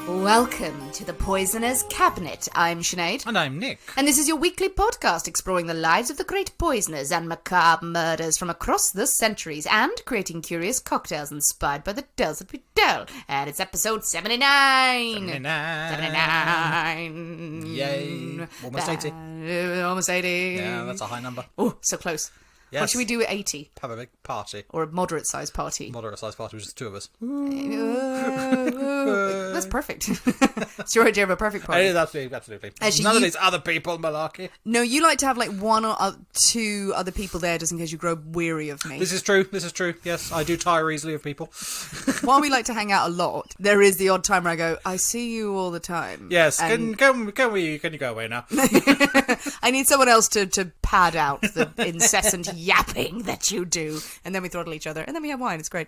Welcome to the Poisoner's Cabinet. I'm Sinead. And I'm Nick. And this is your weekly podcast exploring the lives of the great poisoners and macabre murders from across the centuries and creating curious cocktails inspired by the tales that we tell. And it's episode 79. 79. Yay. Almost 80. Almost 80. Yeah, that's a high number. Oh, so close. Yes. What should we do at 80? Have a big party. Or a moderate-sized party? Moderate-sized party with just the two of us. That's perfect. It's your idea of a perfect party. It is absolutely. Actually, None of these other people, malarkey. No, you like to have like one or two other people there just in case you grow weary of me. This is true. Yes, I do tire easily of people. While we like to hang out a lot, there is the odd time where I go, I see you all the time. Yes, and can you go away now? I need someone else to pad out the incessant yapping that you do. And then we throttle each other. And then we have wine. It's great.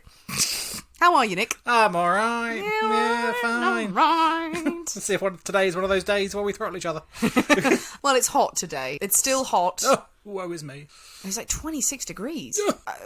How are you, Nick? I'm alright. Yeah, fine. Alright. Let's see if today's one of those days where we throttle each other. Well, it's hot today. It's still hot. Oh, woe is me. It's like 26 degrees.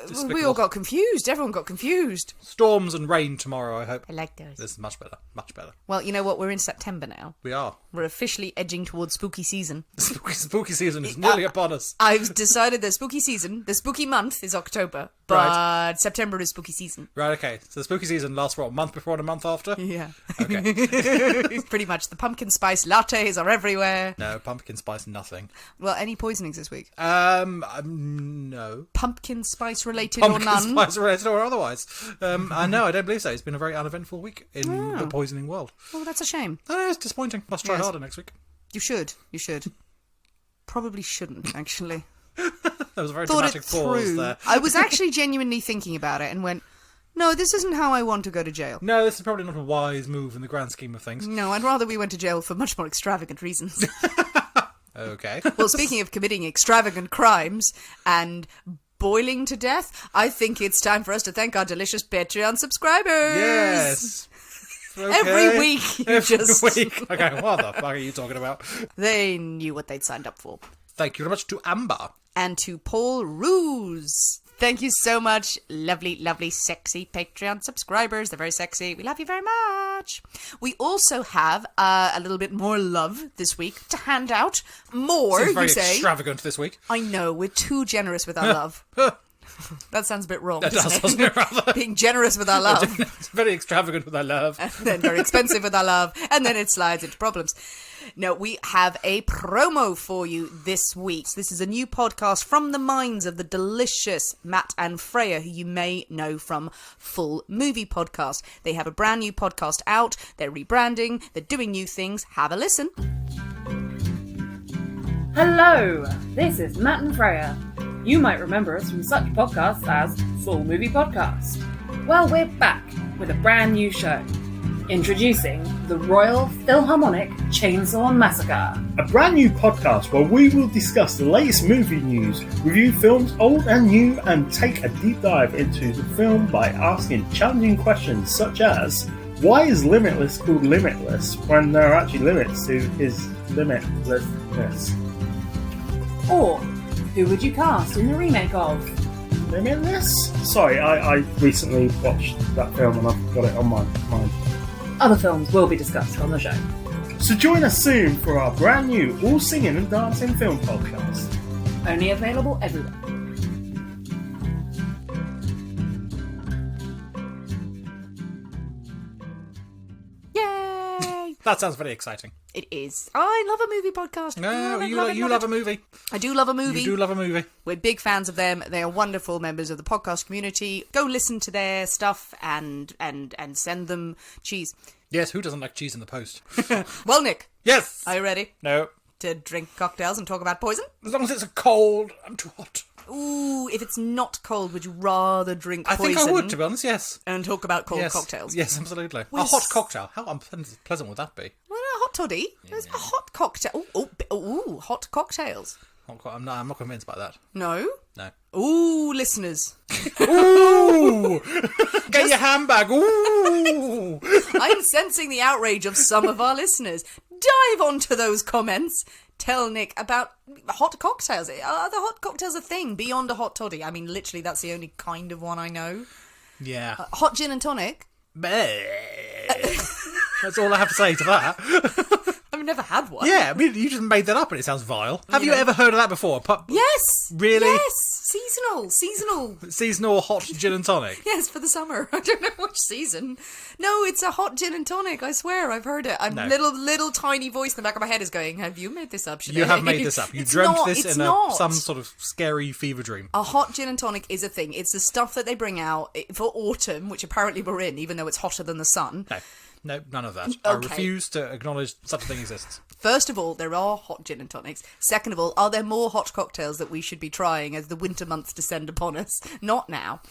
Despicable. We all got confused. Everyone got confused. Storms and rain tomorrow, I hope. I like those. This is much better. Much better. Well, you know what? We're in September now. We are. We're officially edging towards spooky season. Spooky season is nearly upon us. I've decided the spooky month is October, but September is spooky season. Right, okay. So the spooky season lasts, what, a month before and a month after? Yeah. Okay. Pretty much. The pumpkin spice lattes are everywhere. No, pumpkin spice, nothing. Well, any poisonings this week? No. Pumpkin spice related or none? Pumpkin spice related or otherwise. I don't believe so. It's been a very uneventful week in the poisoning world. Oh, that's a shame. Oh, it's disappointing. Must try harder next week. You should. Probably shouldn't, actually. There was a very dramatic pause there. I was actually genuinely thinking about it and went, no, this isn't how I want to go to jail. No, this is probably not a wise move in the grand scheme of things. No, I'd rather we went to jail for much more extravagant reasons. Okay. Well, speaking of committing extravagant crimes and boiling to death, I think it's time for us to thank our delicious Patreon subscribers. Yes. Okay. Every week. Every week. Okay, what the fuck are you talking about? They knew what they'd signed up for. Thank you very much to Amber. And to Paul Ruse. Thank you so much, lovely, lovely, sexy Patreon subscribers. They're very sexy. We love you very much. We also have a little bit more love this week to hand out. More, Seems very you say? extravagant this week. I know, we're too generous with our love. That sounds a bit wrong, doesn't it, rather? Being generous with our love. It's very extravagant with our love. And then very expensive with our love. And then it slides into problems. No, we have a promo for you this week. This is a new podcast from the minds of the delicious Matt and Freya, who you may know from Full Movie Podcast. They have a brand new podcast out. They're rebranding. They're doing new things. Have a listen. Hello, this is Matt and Freya. You might remember us from such podcasts as Full Movie Podcast. Well, we're back with a brand new show. Introducing the Royal Philharmonic Chainsaw Massacre. A brand new podcast where we will discuss the latest movie news, review films old and new, and take a deep dive into the film by asking challenging questions such as, why is Limitless called Limitless when there are actually limits to his limitlessness? Or, who would you cast in the remake of Limitless? Sorry, I recently watched that film and I've got it on my mind. Other films will be discussed on the show. So join us soon for our brand new all singing and dancing film podcast. Only available everywhere. Yay! That sounds very exciting. It is. I love a movie podcast. No, you love love a movie. I do love a movie. You do love a movie. We're big fans of them. They are wonderful members of the podcast community. Go listen to their stuff and send them cheese. Yes, who doesn't like cheese in the post? Well, Nick. Yes. Are you ready No. to drink cocktails and talk about poison? As long as it's a cold, I'm too hot. Ooh, if it's not cold, would you rather drink poison? I think I would, to be honest, yes. And talk about cold Yes. cocktails? Yes, absolutely. Well, a hot cocktail. How unpleasant would that be? Well, a hot toddy. There's a hot cocktail. Ooh, hot cocktails. I'm not convinced by that. No? No. Ooh, listeners. Ooh! Get your handbag. Ooh! I'm sensing the outrage of some of our listeners. Dive onto those comments. Tell Nick about hot cocktails. Are the hot cocktails a thing beyond a hot toddy? I mean, literally, that's the only kind of one I know. Yeah. Hot gin and tonic? That's all I have to say to that. I've never had one. Yeah, I mean, you just made that up and it sounds vile. Have you ever heard of that before? Yes. Really? Yes. Seasonal. Seasonal hot gin and tonic. Yes, for the summer. I don't know which season. No, it's a hot gin and tonic. I swear, I've heard it. No. Little tiny voice in the back of my head is going, "Have you made this up, Sinead?" You have made this up. You It's dreamt not, this it's in not. some sort of scary fever dream. A hot gin and tonic is a thing. It's the stuff that they bring out for autumn, which apparently we're in, even though it's hotter than the sun. No, none of that. I refuse to acknowledge such a thing exists. First of all, there are hot gin and tonics. Second of all, are there more hot cocktails that we should be trying as the winter months descend upon us? Not now.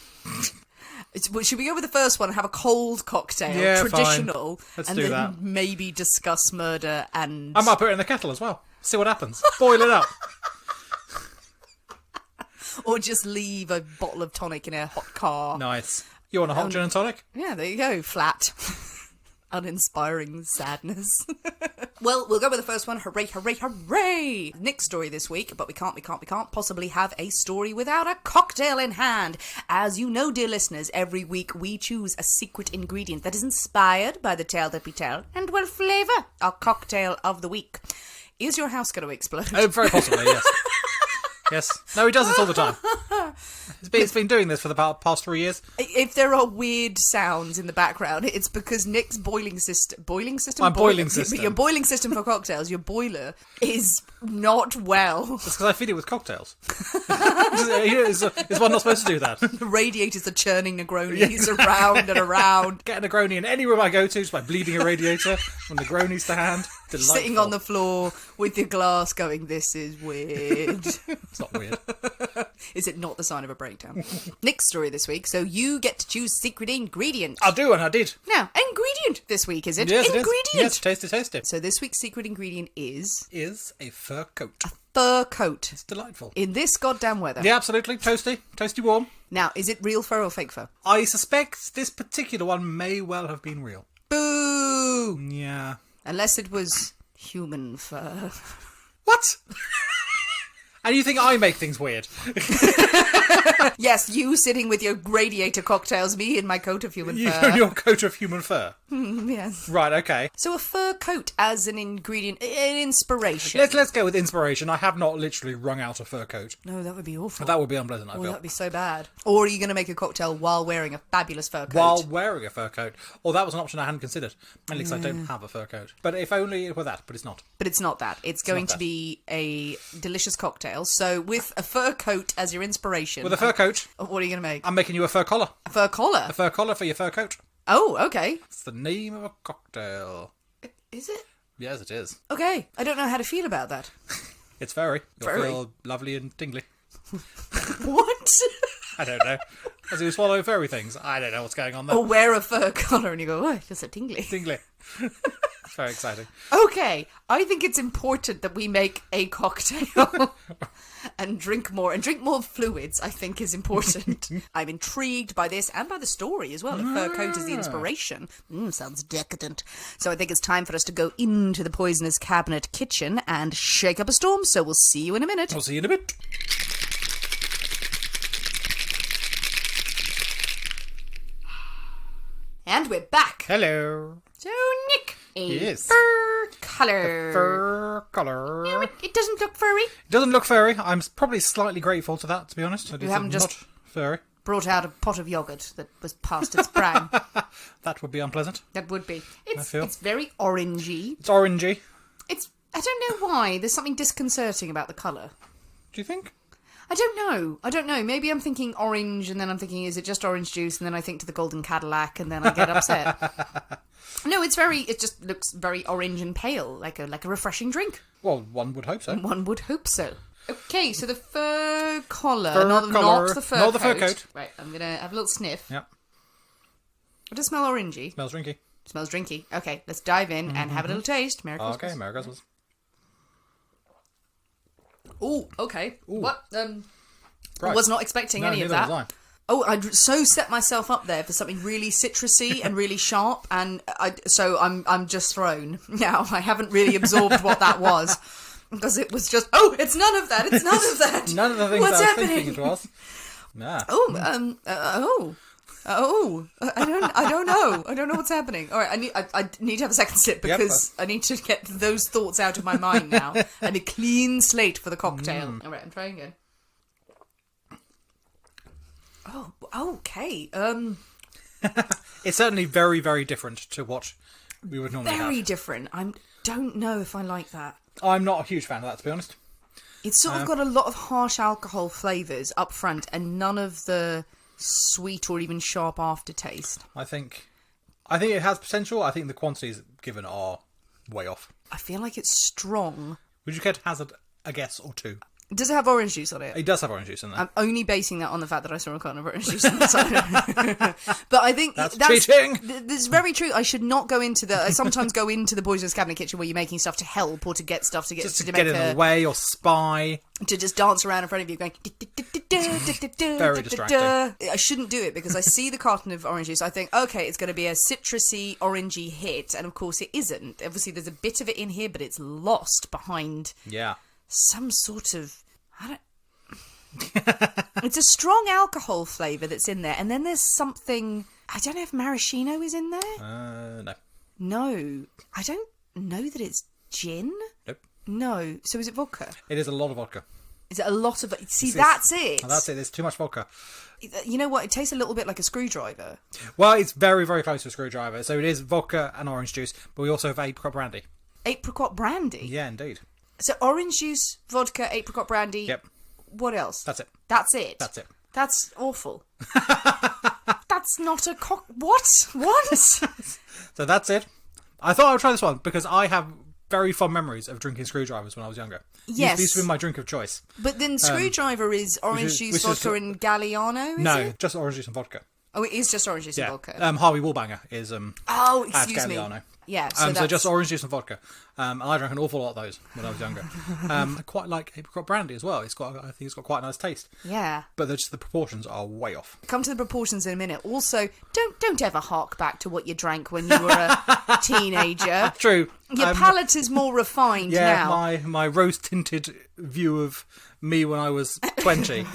Should we go with the first one and have a cold cocktail, Yeah, traditional, fine. Let's and do then that. maybe discuss murder and... I might put it in the kettle as well. See what happens. Boil it up. Or just leave a bottle of tonic in a hot car. Nice. You want a hot gin and tonic? Yeah, there you go. Flat. Uninspiring sadness. Well, we'll go with the first one. Hooray, hooray, hooray! Nick's story this week, but we can't possibly have a story without a cocktail in hand. As you know, dear listeners, every week we choose a secret ingredient that is inspired by the tale that we tell and will flavour our cocktail of the week. Is your house going to explode? Oh, very possibly, yes. Yes. No, he does this all the time. It's been doing this for the past 3 years. If there are weird sounds in the background, it's because Nick's boiling system... My boiling system. Your boiling system for cocktails, your boiler, is not well. It's because I feed it with cocktails. Is one not supposed to do that? The radiators are churning Negronis around and around. Get a Negroni in any room I go to just by bleeding a radiator from Negronis to hand. Delightful. Sitting on the floor with your glass going, this is weird. It's not weird. Is it not the sign of a breakdown? Nick's story this week, so you get to choose secret ingredient. I do, and I did. Now, ingredient this week, is it? Yes, ingredient. it is. Yes, tasty. So this week's secret ingredient is A fur coat. fur coat. It's delightful. In this goddamn weather. Yeah, absolutely. Toasty warm. Now, is it real fur or fake fur? I suspect this particular one may well have been real. Boo! Yeah. Unless it was human fur. What? And you think I make things weird? Yes, you sitting with your radiator cocktails, me in my coat of human You fur. and your coat of human fur. Yes. Right, okay. So a fur coat as an ingredient, an inspiration. Let's go with inspiration. I have not literally wrung out a fur coat. No, that would be awful. That would be unpleasant, I Oh, feel. that would be so bad. Or are you going to make a cocktail while wearing a fabulous fur coat? While wearing a fur coat. Or that was an option I hadn't considered. Mainly because I don't have a fur coat. But if only it were that, but it's not. But it's not that. It's going to be a delicious cocktail. So with a fur coat as your inspiration... With a fur coat, What are you going to make? I'm making you a fur collar. A fur collar? A fur collar for your fur coat. Oh, okay. It's the name of a cocktail. Is it? Yes, it is. Okay. I don't know how to feel about that. It's furry. You'll Furry? feel lovely and tingly. What? I don't know. As you swallow furry things. I don't know what's going on there. Or wear a fur collar and you go, oh, it feels so tingly. Tingly. It's very exciting. Okay, I think it's important that we make a cocktail and drink more fluids, I think is important. I'm intrigued by this and by the story as well. A fur coat is the inspiration. Sounds decadent. So I think it's time for us to go into the Poisoner's Cabinet kitchen and shake up a storm, so we'll see you in a minute. I'll see you in a bit. And we're back. Hello. So, Nick, a Yes. fur collar. Fur collar. No, it doesn't look furry. It doesn't look furry. I'm probably slightly grateful to that, to be honest. You haven't just- not furry. Brought out a pot of yogurt that was past its prime. That would be unpleasant. That would be. It's feel. very orangey. It's orangey. I don't know why. There's something disconcerting about the colour. Do you think? I don't know. Maybe I'm thinking orange and then I'm thinking, is it just orange juice? And then I think to the golden Cadillac and then I get upset. No, it just looks very orange and pale, like a refreshing drink. Well, one would hope so. One would hope so. Okay, so the fur collar, Fur not collar, the fur not coat. the fur coat. Right, I'm going to have a little sniff. Yep. It does smell orangey. Smells drinky. Smells drinky. Okay, let's dive in and have a little taste. Merry Christmas. Okay, Merry Christmas. Ooh, okay. Ooh. What? Right. I was not expecting any of neither that. was I. Oh, I'd so set myself up there for something really citrusy and really sharp, and I'm just thrown now. I haven't really absorbed what that was because it was just it's none of that. It's none of that. None of the things What's I was happening? thinking it was. Nah. Oh. Oh, I don't know. I don't know what's happening. All right, I need to have a second sip because I need to get those thoughts out of my mind now. And a clean slate for the cocktail. All right, I'm trying again. Oh, okay. It's certainly very, very different to what we would normally have. Very different. I don't know if I like that. I'm not a huge fan of that, to be honest. It's sort of got a lot of harsh alcohol flavours up front and none of the sweet or even sharp aftertaste. I think it has potential. I think the quantities given are way off. I feel like it's strong. Would you care to hazard a guess or two? Does it have orange juice on it? It does have orange juice in there. I'm only basing that on the fact that I saw a carton of orange juice on the side. But I think that's cheating. That's very true. I should not go into I sometimes go into the boys' cabinet kitchen where you're making stuff to help or to get stuff to get just to make get in the way or spy. To just dance around in front of you going... Very distracting. I shouldn't do it because I see the carton of orange juice. I think, okay, it's going to be a citrusy, orangey hit. And of course it isn't. Obviously there's a bit of it in here, but it's lost behind... Yeah. Some sort of... It's a strong alcohol flavour that's in there. And then there's something... I don't know if maraschino is in there. No. No. I don't know that it's gin. Nope. No. So is it vodka? It is a lot of vodka. Is it a lot of... See, that's it. That's it. There's too much vodka. You know what? It tastes a little bit like a screwdriver. Well, it's very, very close to a screwdriver. So it is vodka and orange juice, but we also have apricot brandy. Apricot brandy? Yeah, indeed. So orange juice, vodka, apricot brandy. Yep. What else? That's it. That's it? That's it. That's awful. That's not a What? What? So that's it. I thought I would try this one because I have very fond memories of drinking screwdrivers when I was younger. Yes. It used to be my drink of choice. But then screwdriver is orange juice, vodka and Galliano, is it? Just orange juice and vodka. Oh, it is just orange juice and vodka. Harvey Wallbanger is excuse me. Galliano. Yeah, so just orange juice and vodka. And I drank an awful lot of those when I was younger. I quite like apricot brandy as well. I think it's got quite a nice taste. Yeah. But the proportions are way off. Come to the proportions in a minute. Also, don't ever hark back to what you drank when you were a teenager. True. Your palate is more refined now. Yeah, my rose-tinted view of me when I was 20.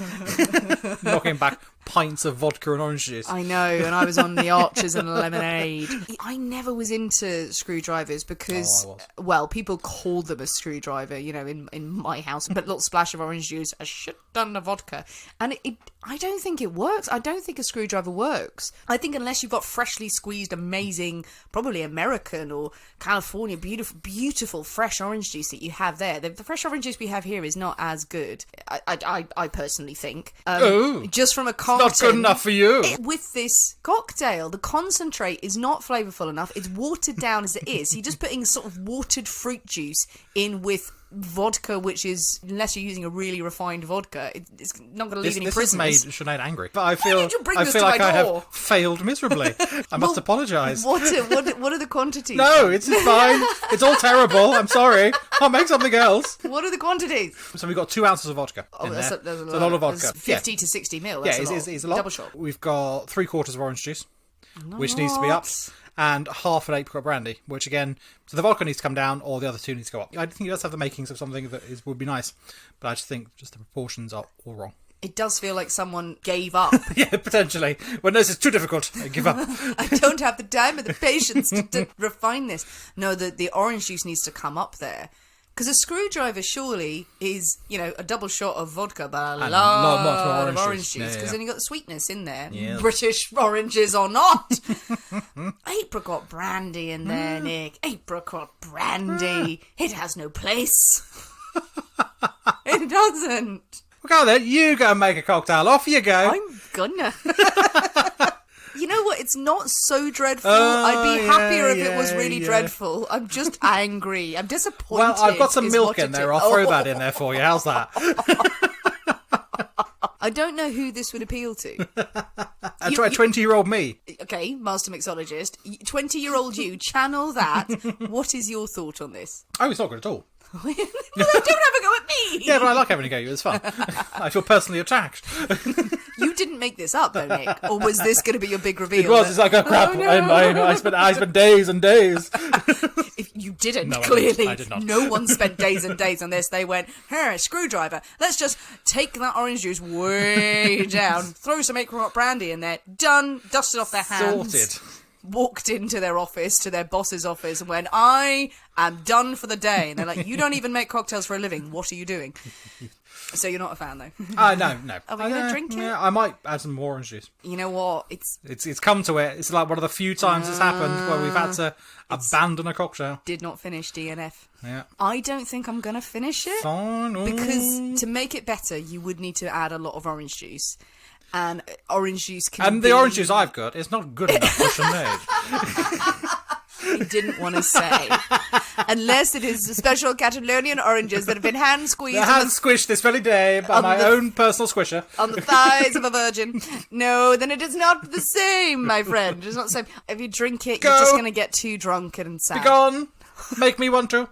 Knocking back pints of vodka and orange juice. I know, and I was on the Archers and lemonade. I never was into screwdrivers because, well, people called them a screwdriver, in my house. But a little splash of orange juice, a shit ton of vodka. And I don't think it works. I don't think a screwdriver works. I think unless you've got freshly squeezed, amazing, probably American or California, beautiful fresh orange juice that you have there. The fresh orange juice we have here is not as good, I personally think. Just from a carton. Not good enough for you. With this cocktail, the concentrate is not flavourful enough. It's watered down as it is. You're just putting sort of watered fruit juice in with vodka, which is, unless you're using a really refined vodka, it's not going to leave any prisoners. This has made Sinead angry. But I feel like I have failed miserably. I must apologise. What are the quantities? No, it's fine. It's all terrible. I'm sorry. I'll make something else. What are the quantities? So we've got 2 ounces of vodka in there. That's a lot of vodka. That's 50 to 60 mil. It's a lot. Double shot. We've got 3/4 of orange juice, which needs to be up, and half an apricot brandy, which again, so the vodka needs to come down, or the other two need to go up. I think it does have the makings of something that would be nice, but I just think the proportions are all wrong. It does feel like someone gave up. Yeah, potentially. When this is too difficult, I give up. I don't have the time or the patience to refine this. No, the orange juice needs to come up there. Because a screwdriver surely is, a double shot of vodka, but a lot of orange juice. Because then you've got the sweetness in there. Yeah. British oranges or not. Apricot brandy in there, Nick. Apricot brandy. It has no place. It doesn't. Well, go then. You go and make a cocktail. Off you go. I'm gonna. You know what? It's not so dreadful. I'd be happier if it was really dreadful. I'm just angry. I'm disappointed. Well, I've got some milk in there. I'll throw that in there for you. How's that? I don't know who this would appeal to. A 20-year-old me. Okay, master mixologist. 20-year-old you, channel that. What is your thought on this? Oh, it's not good at all. Well, don't have a go at me. Yeah, but I like having a go at you. It's fun. I feel personally attacked. You didn't make this up, though, Nick. Or was this going to be your big reveal? It was. It's like, oh, crap. Oh, no. I spent days and days. You didn't, No, clearly. I did not. No one spent days and days on this. They went, here, screwdriver. Let's just take that orange juice way down, throw some apricot brandy in there, done, dusted off their hands. Sorted. Walked into their office, to their boss's office, and went, I am done for the day. And they're like, you don't even make cocktails for a living. What are you doing? So you're not a fan, though? No. Are we going to drink it? Yeah, I might add some more orange juice. You know what? It's come to it. It's like one of the few times it's happened where we've had to abandon a cocktail. Did not finish DNF. Yeah. I don't think I'm going to finish it. Fine. Because to make it better, you would need to add a lot of orange juice. And orange juice can And the orange juice I've got is not good enough for Sinead. I didn't want to say. Unless it is the special Catalonian oranges that have been hand squeezed They're hand squished this very day by my own personal squisher. on the thighs of a virgin. No, then it is not the same, my friend. It's not the same. If you drink it, you're just going to get too drunk and sad. Be gone. Make me want to.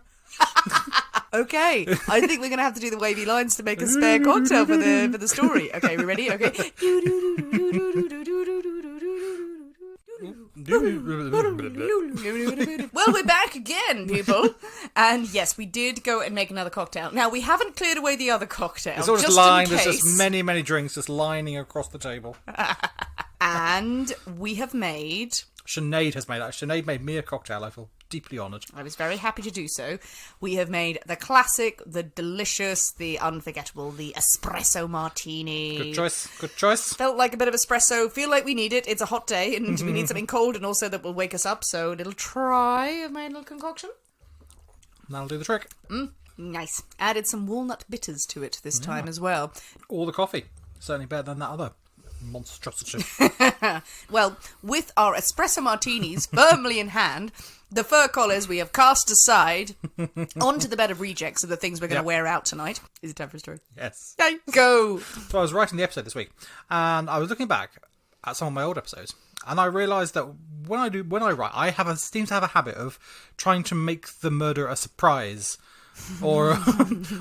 Okay, I think we're going to have to do the wavy lines to make a spare cocktail for the story. Okay, we ready? Okay. Well, we're back again, people. And yes, we did go and make another cocktail. Now, we haven't cleared away the other cocktail. It's all just just lying. in There's case. just many drinks just lining across the table. And we have made... Sinead has made that. Sinead made me a cocktail. I feel deeply honoured. I was very happy to do so. We have made the classic, the delicious, the unforgettable, the espresso martini. Good choice. Good choice. Felt like a bit of espresso. Feel like we need it. It's a hot day and we need something cold and also that will wake us up. So a little try of my little concoction. That'll do the trick. Nice. Added some walnut bitters to it this time as well. All the coffee. Certainly better than that other monstrosity. Well, with our espresso martinis firmly in hand, the fur collars we have cast aside onto the bed of rejects of the things we're going to wear out tonight. Is it time for a story? Yes. Yay, go! So I was writing the episode this week, and I was looking back at some of my old episodes, and I realised that when I write, I seem to have a habit of trying to make the murder a surprise, or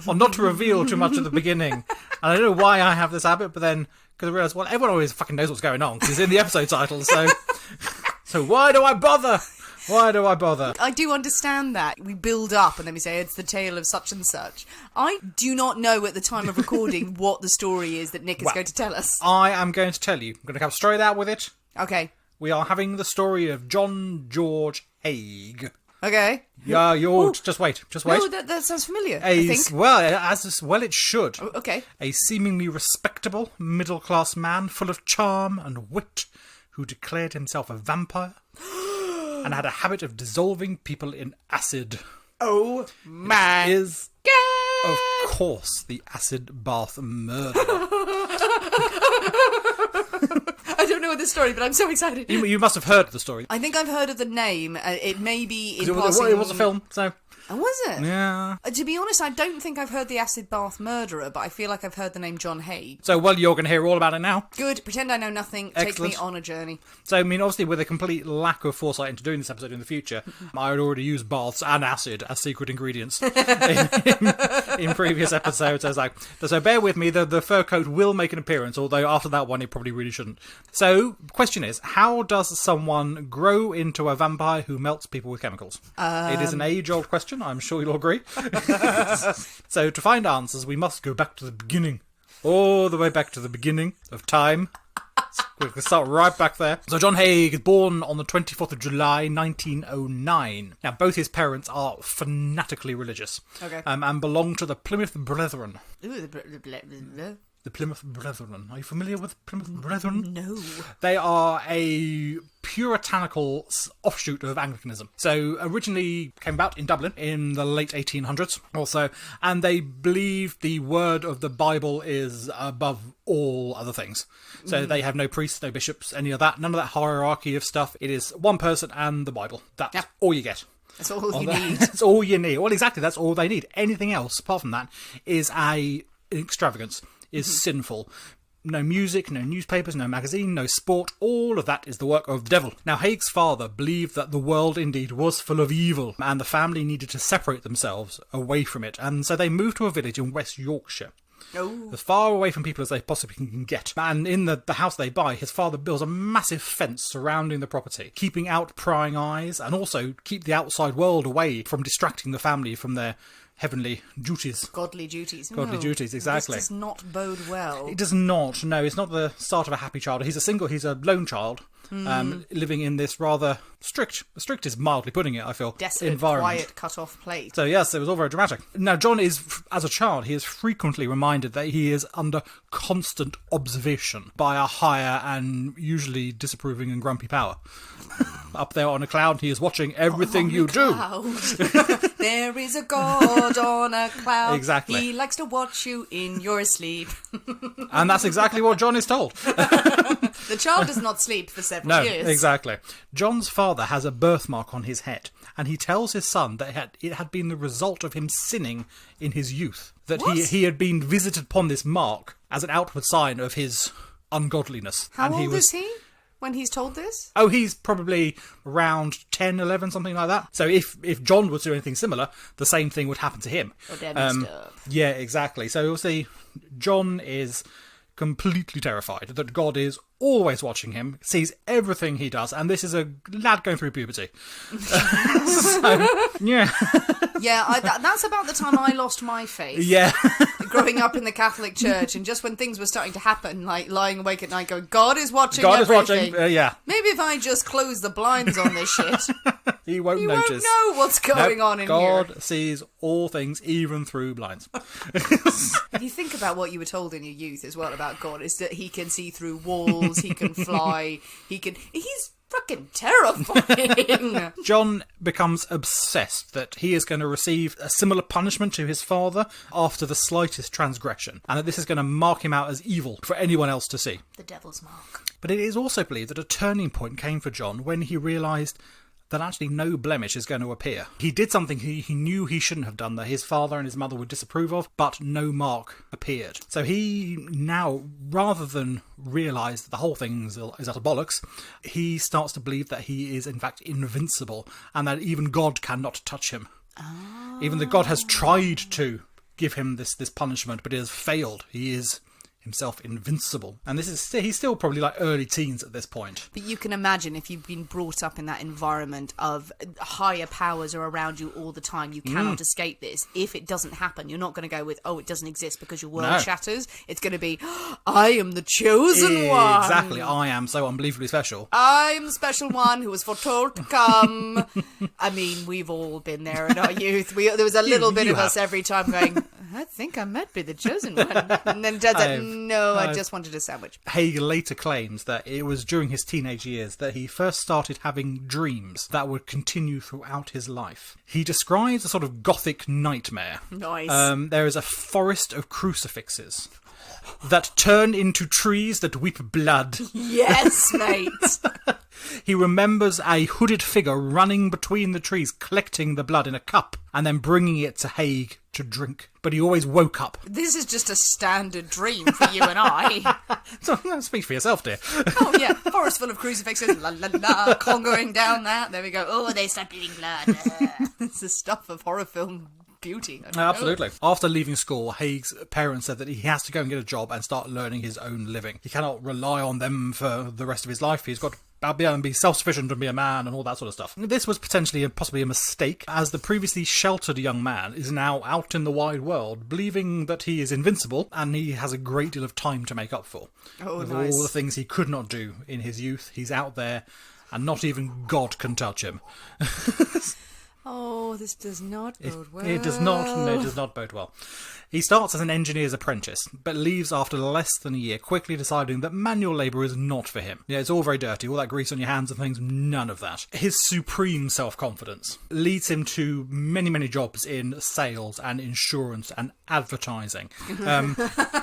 not to reveal too much at the beginning. And I don't know why I have this habit, but then because I realised, well, everyone always fucking knows what's going on because it's in the episode title. So why do I bother? Why do I bother? I do understand that. We build up and then we say it's the tale of such and such. I do not know at the time of recording what the story is that Nick is going to tell us. I am going to tell you. I'm going to come straight out with it. Okay. We are having the story of John George Haigh. Okay. Yeah, just wait. No, that sounds familiar, I think. Well, it should. Oh, okay. A seemingly respectable middle-class man full of charm and wit who declared himself a vampire and had a habit of dissolving people in acid. Oh, my Is, God. of course, the acid bath murderer. I don't know this story, but I'm so excited. You must have heard the story. I think I've heard of the name. It may be in It passing. was a film, so... Oh, was it? Yeah. To be honest, I don't think I've heard the acid bath murderer, but I feel like I've heard the name John Haigh. So, well, you're going to hear all about it now. Good. Pretend I know nothing. Excellent. Take me on a journey. So, I mean, obviously, with a complete lack of foresight into doing this episode in the future, I had already used baths and acid as secret ingredients in previous episodes. So bear with me, the fur coat will make an appearance, although after that one, it probably really shouldn't. So, question is, how does someone grow into a vampire who melts people with chemicals? It is an age-old question, I'm sure you'll agree. So, to find answers, we must go back to the beginning. All the way back to the beginning of time. We can start right back there. So John Haigh is born on the 24th of July, 1909. Now, both his parents are fanatically religious. Okay. And belong to the Plymouth Brethren. Ooh, The Plymouth Brethren. Are you familiar with Plymouth Brethren? no. They are a puritanical offshoot of Anglicanism. So originally came about in Dublin in the late 1800s also, and they believe the word of the Bible is above all other things. So they have no priests, no bishops, any of that, none of that hierarchy of stuff. It is one person and the Bible. That's all you get. That's all you need. That's all you need. Well, exactly, that's all they need. Anything else apart from that is an extravagance. Is sinful. No music, no newspapers, no magazine, no sport. All of that is the work of the devil. Now, Haigh's father believed that the world indeed was full of evil, and the family needed to separate themselves away from it, and so they moved to a village in West Yorkshire. Oh. As far away from people as they possibly can get. And in the house they buy, his father builds a massive fence surrounding the property, keeping out prying eyes, and also keep the outside world away from distracting the family from their heavenly duties. Godly duties. Godly duties, exactly. This does not bode well. It does not, no. It's not the start of a happy child. He's a lone child, living in this rather strict is mildly putting it, I feel, Desolate, environment. quiet, cut-off place. So yes, it was all very dramatic. Now, John is, as a child, he is frequently reminded that he is under constant observation by a higher and usually disapproving and grumpy power. Up there on a cloud, he is watching everything you do. There is a god on a cloud. Exactly. He likes to watch you in your sleep. And that's exactly what John is told. The child does not sleep for several years. No, exactly. John's father has a birthmark on his head, and he tells his son that it had been the result of him sinning in his youth. That he had been visited upon this mark as an outward sign of his ungodliness. How and old is he when he's told this? Oh, he's probably around 10, 11, something like that. So if John would do anything similar, the same thing would happen to him. Oh, they're messed up. Yeah, exactly. So you'll see John is completely terrified that God is always watching him, sees everything he does, and this is a lad going through puberty. So, yeah. Yeah, that's about the time I lost my faith. Yeah. Growing up in the Catholic Church, and just when things were starting to happen, like lying awake at night going, God is watching God everything. is watching, yeah. Maybe if I just close the blinds on this shit, He won't you notice. won't know what's going on in here. God sees all things, even through blinds. If you think about what you were told in your youth as well about God, is that he can see through walls, he can fly, he's fucking terrifying. John becomes obsessed that he is going to receive a similar punishment to his father after the slightest transgression, and that this is going to mark him out as evil for anyone else to see. The devil's mark. But it is also believed that a turning point came for John when he realised that actually no blemish is going to appear. He did something he knew he shouldn't have done, that his father and his mother would disapprove of, but no mark appeared. So he now, rather than realise that the whole thing is utter bollocks, he starts to believe that he is in fact invincible, and that even God cannot touch him. Oh. Even that God has tried to give him this punishment, but it has failed. He is himself invincible, and he's still probably like early teens at this point. But you can imagine, if you've been brought up in that environment of higher powers are around you all the time, you cannot escape this. If it doesn't happen, you're not going to go with, oh, it doesn't exist because your world shatters. It's going to be, I am the chosen one. Exactly, I am so unbelievably special. I'm the special one who was foretold to come. I mean, we've all been there in our youth. There was a little bit of us every time going, I think I might be the chosen one. And then Dad said, no, I just wanted a sandwich. Haigh later claims that it was during his teenage years that he first started having dreams that would continue throughout his life. He describes a sort of gothic nightmare. Nice. There is a forest of crucifixes that turn into trees that weep blood. Yes, mate. He remembers a hooded figure running between the trees, collecting the blood in a cup, and then bringing it to Haigh to drink. But he always woke up. This is just a standard dream for you and I. So, speak for yourself, dear. Oh, yeah. Forest full of crucifixes. La, la, la. Congoing down that. There we go. Oh, they start bleeding blood. It's the stuff of horror film beauty. Absolutely. After leaving school, Haigh's parents said that he has to go and get a job and start learning his own living. He cannot rely on them for the rest of his life. He's got to be able to be self-sufficient and be a man and all that sort of stuff. This was potentially and possibly a mistake, as the previously sheltered young man is now out in the wide world, believing that he is invincible and he has a great deal of time to make up for. Oh, with nice. all the things he could not do in his youth, he's out there and not even God can touch him. Oh, this does not bode well. It does not. No, it does not bode well. He starts as an engineer's apprentice, but leaves after less than a year, quickly deciding that manual labour is not for him. Yeah, it's all very dirty, all that grease on your hands and things, none of that. His supreme self-confidence leads him to many, many jobs in sales and insurance and advertising.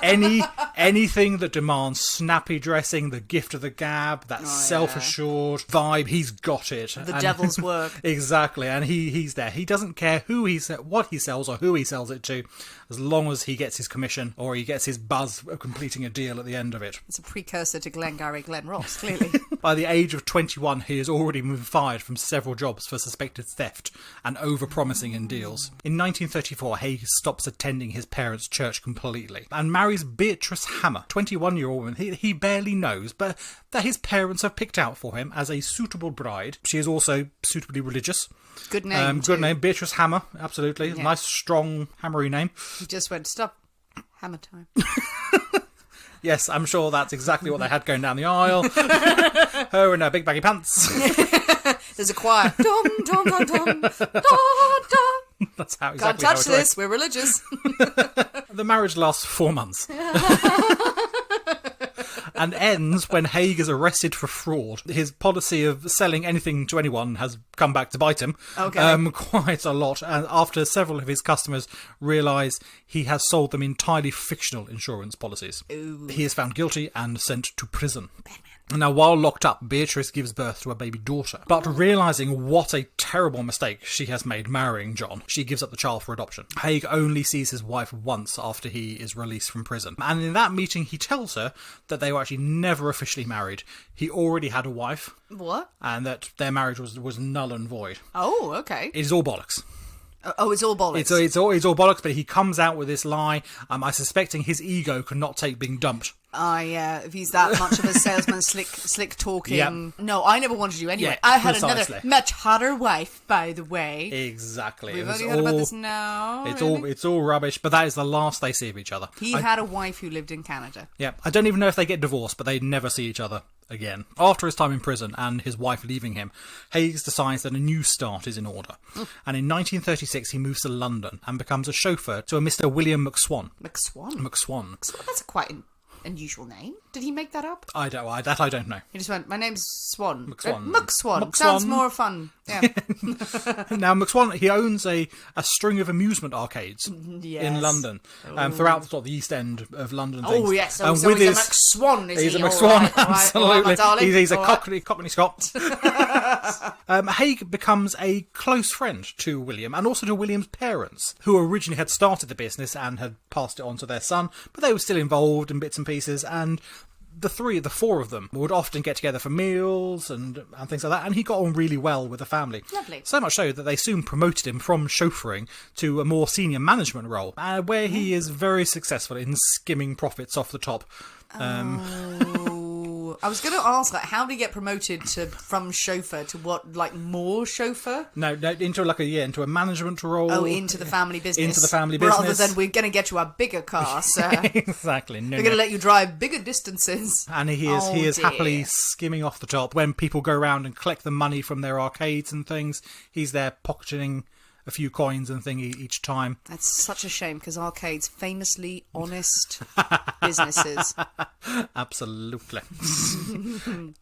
Any Anything that demands snappy dressing, the gift of the gab, that self-assured vibe, he's got it. The devil's work. Exactly, and he's there. He doesn't care what he sells or who he sells it to, as long as he gets his commission or he gets his buzz of completing a deal at the end of it. It's a precursor to Glengarry Glen Ross, clearly. By the age of 21, he has already been fired from several jobs for suspected theft and over-promising in deals. In 1934, Haigh stops attending his parents' church completely and marries Beatrice Hammer, 21-year-old woman he barely knows, but that his parents have picked out for him as a suitable bride. She is also suitably religious. Good name. Good name. Beatrice Hammer, absolutely. Yeah. Nice, strong, hammery name. He just went, stop. Hammer time. Yes, I'm sure that's exactly what they had going down the aisle. Her in her big baggy pants. There's a choir. Dum, dum, dum, dum, da, da. That's how Can't exactly touch how it this. We're religious. The marriage lasts 4 months. And ends when Haigh is arrested for fraud. His policy of selling anything to anyone has come back to bite him quite a lot. And after several of his customers realise he has sold them entirely fictional insurance policies. Ooh. He is found guilty and sent to prison. Now, while locked up, Beatrice gives birth to a baby daughter. But realising what a terrible mistake she has made marrying John, she gives up the child for adoption. Haigh only sees his wife once after he is released from prison. And in that meeting, he tells her that they were actually never officially married. He already had a wife. What? And that their marriage was null and void. Oh, okay. It is all bollocks. Oh, it's all bollocks. It's all bollocks, but he comes out with this lie. I suspecting his ego could not take being dumped. If he's that much of a salesman, slick talking. Yep. No, I never wanted you anyway. Yeah, I had precisely. another much hotter wife, by the way. Exactly. We've only heard about this now. It's all rubbish, but that is the last they see of each other. He had a wife who lived in Canada. Yeah, I don't even know if they get divorced, but they never see each other again. After his time in prison and his wife leaving him, Haigh decides that a new start is in order. And in 1936, he moves to London and becomes a chauffeur to a Mr. William McSwan. McSwan? That's a quite unusual name. Did he make that up? I don't know. He just went, my name's Swan. McSwan. McSwan. Sounds more fun. Yeah. Now, McSwan, he owns a string of amusement arcades in London, throughout sort of the East End of London. And things. Oh, yes. So he's a McSwan, is he? He's a McSwan, absolutely. All right, he's a all Cockney Scot. Haigh becomes a close friend to William and also to William's parents, who originally had started the business and had passed it on to their son, but they were still involved in bits and pieces, and the four of them would often get together for meals and things like that, and he got on really well with the family. Lovely. So much so that they soon promoted him from chauffeuring to a more senior management role, where he is very successful in skimming profits off the top. I was going to ask, how did he get promoted from chauffeur to what, more chauffeur? No, into a management role. Oh, into the family business. Into the family business. Rather than we're going to get you a bigger car, sir. Exactly. We're going to let you drive bigger distances. And he is happily skimming off the top. When people go around and collect the money from their arcades and things, he's there pocketing a few coins and thing each time. That's such a shame, because arcades, famously honest businesses. Absolutely.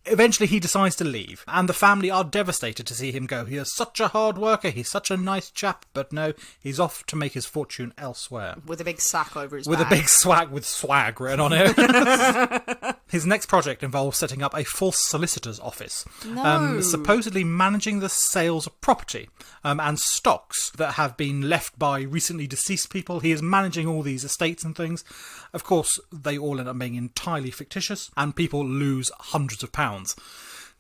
Eventually he decides to leave, and the family are devastated to see him go. He is such a hard worker, he's such a nice chap, but no, he's off to make his fortune elsewhere. With a big sack over his back. With a big swag written on it. His next project involves setting up a false solicitor's office. No. Supposedly managing the sales of property and stocks that have been left by recently deceased people. He is managing all these estates and things. Of course, they all end up being entirely fictitious, and people lose hundreds of pounds.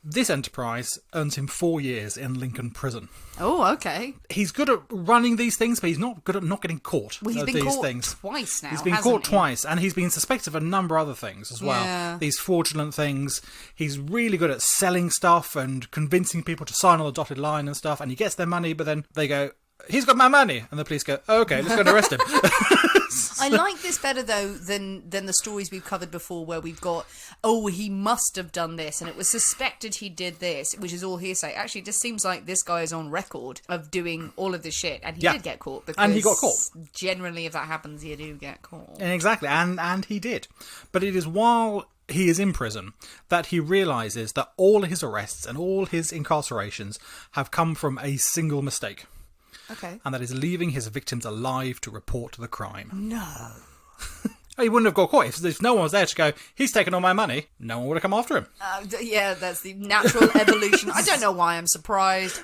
This enterprise earns him 4 years in Lincoln Prison. Oh, okay. He's good at running these things, but he's not good at not getting caught. Well, he's been these caught things. twice now. He's been caught twice, and he's been suspected of a number of other things as well. Yeah. These fraudulent things. He's really good at selling stuff and convincing people to sign on the dotted line and stuff, and he gets their money, but then they go, he's got my money, and the police go, oh, okay, let's go and arrest him. I like this better, though, than the stories we've covered before, where we've got, oh, he must have done this, and it was suspected he did this, which is all hearsay. Actually, it just seems like this guy is on record of doing all of this shit, and he did get caught. Because and he got caught. Generally, if that happens, you do get caught. Exactly, and he did. But it is while he is in prison that he realises that all his arrests and all his incarcerations have come from a single mistake. Okay. And that is leaving his victims alive to report the crime. No. He wouldn't have got caught. If no one was there to go, he's taken all my money, no one would have come after him. Yeah, that's the natural evolution. I don't know why I'm surprised.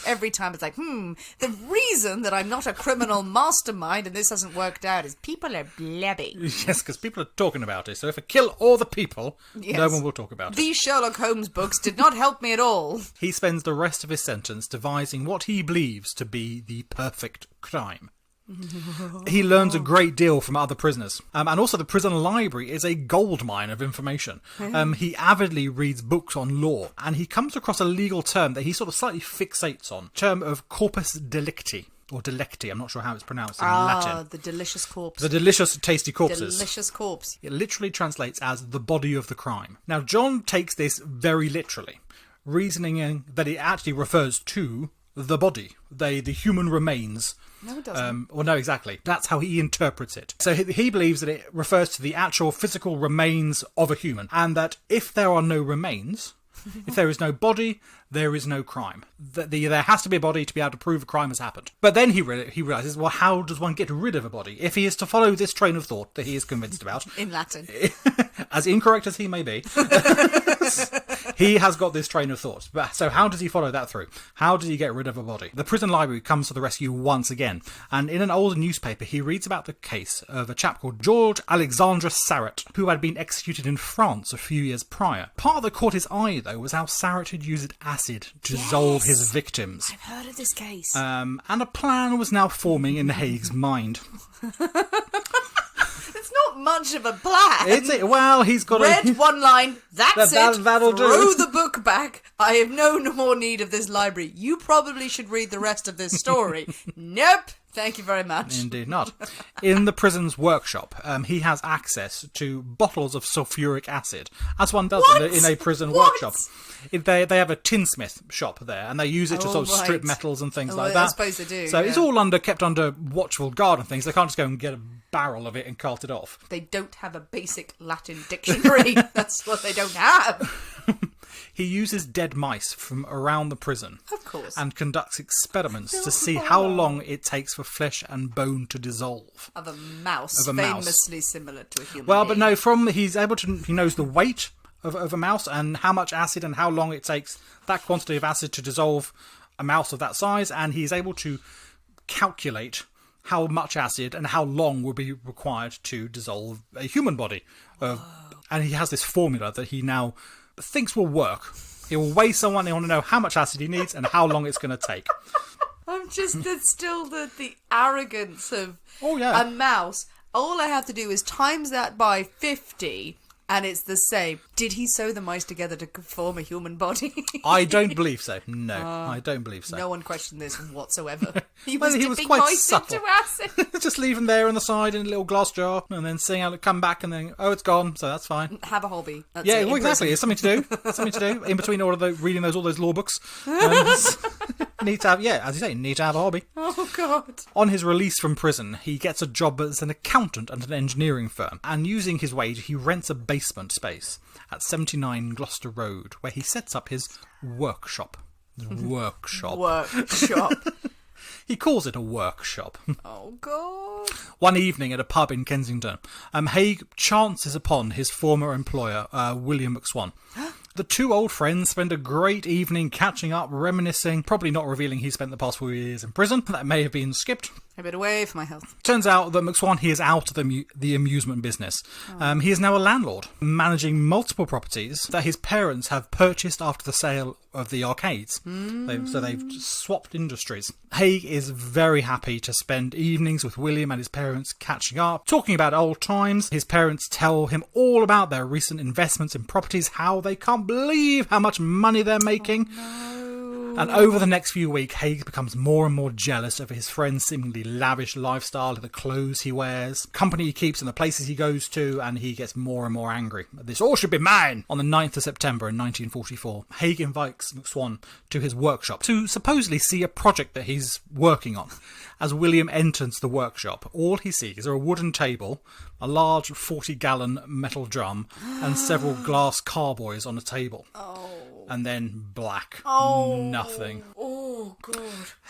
Every time it's like, the reason that I'm not a criminal mastermind and this hasn't worked out is people are blabby. Yes, because people are talking about it. So if I kill all the people, no one will talk about it. These Sherlock Holmes books did not help me at all. He spends the rest of his sentence devising what he believes to be the perfect crime. He learns a great deal from other prisoners. And also the prison library is a goldmine of information. He avidly reads books on law, and he comes across a legal term that he sort of slightly fixates on, term of corpus delicti. Or delecti, I'm not sure how it's pronounced in Latin. The delicious corpse. The delicious, tasty corpses. Delicious corpse. It literally translates as the body of the crime. Now, John takes this very literally, reasoning that it actually refers to the body, the human remains. No, it doesn't. Well, no, exactly. That's how he interprets it. So he believes that it refers to the actual physical remains of a human, and that if there are no remains, if there is no body, there is no crime. There has to be a body to be able to prove a crime has happened. But then he realises, well, how does one get rid of a body? If he is to follow this train of thought that he is convinced about... In Latin. As incorrect as he may be, he has got this train of thought. So how does he follow that through? How does he get rid of a body? The prison library comes to the rescue once again, and in an old newspaper he reads about the case of a chap called George Alexandre Sarret, who had been executed in France a few years prior. Part that caught his eye, though, was how Sarret had used acid to dissolve his victims. I've heard of this case. And a plan was now forming in Haig's mind. It's not much of a plan. Well, he's got Read one line, that's it, that'll do. throw the book back. I have no more need of this library. You probably should read the rest of this story. Nope. Thank you very much. Indeed not. In the prison's workshop, he has access to bottles of sulfuric acid, as one does in a prison workshop. They have a tinsmith shop there, and they use it to sort of strip metals and things like that. I suppose they do. So it's all kept under watchful guard and things. They can't just go and get a barrel of it and cart it off. They don't have a basic Latin dictionary. That's what they don't have. He uses dead mice from around the prison. Of course. And conducts experiments to see how long it takes for flesh and bone to dissolve. Of a mouse. Famously similar to a human being. But no, he knows the weight of a mouse and how much acid and how long it takes that quantity of acid to dissolve a mouse of that size, and he's able to calculate how much acid and how long will be required to dissolve a human body. And he has this formula that he now thinks will work. He will weigh someone, they want to know how much acid he needs and how long it's going to take. It's still the arrogance of a mouse. All I have to do is times that by 50 and it's the same. Did he sew the mice together to form a human body? I don't believe so. No, I don't believe so. No one questioned this whatsoever. He was dipping quite mice subtle. into acid. Just leave them there on the side in a little glass jar and then seeing how it come back and then, it's gone, so that's fine. Have a hobby. That's well, exactly. It's something to do. In between all of reading all those law books. Need to have, as you say, need to have a hobby. Oh, God. On his release from prison, he gets a job as an accountant at an engineering firm, and using his wage, he rents a basement space at 79 Gloucester Road, where he sets up his workshop. Workshop. He calls it a workshop. Oh, God. One evening at a pub in Kensington, Haigh chances upon his former employer, William McSwan. The two old friends spend a great evening catching up, reminiscing, probably not revealing he spent the past 4 years in prison. That may have been skipped. A bit away for my health. Turns out that McSwan, he is out of the amusement business. He is now a landlord, managing multiple properties that his parents have purchased after the sale of the arcades. So they've swapped industries. Haigh is very happy to spend evenings with William and his parents catching up, talking about old times. His parents tell him all about their recent investments in properties, how they can't believe how much money they're making. And over the next few weeks, Haigh becomes more and more jealous of his friend's seemingly lavish lifestyle, the clothes he wears, company he keeps and the places he goes to, and he gets more and more angry. This all should be mine! On the 9th of September in 1944, Haigh invites McSwan to his workshop to supposedly see a project that he's working on. As William enters the workshop, all he sees are a wooden table, a large 40-gallon metal drum, and several glass carboys on a table. And then black. Nothing. Oh, God.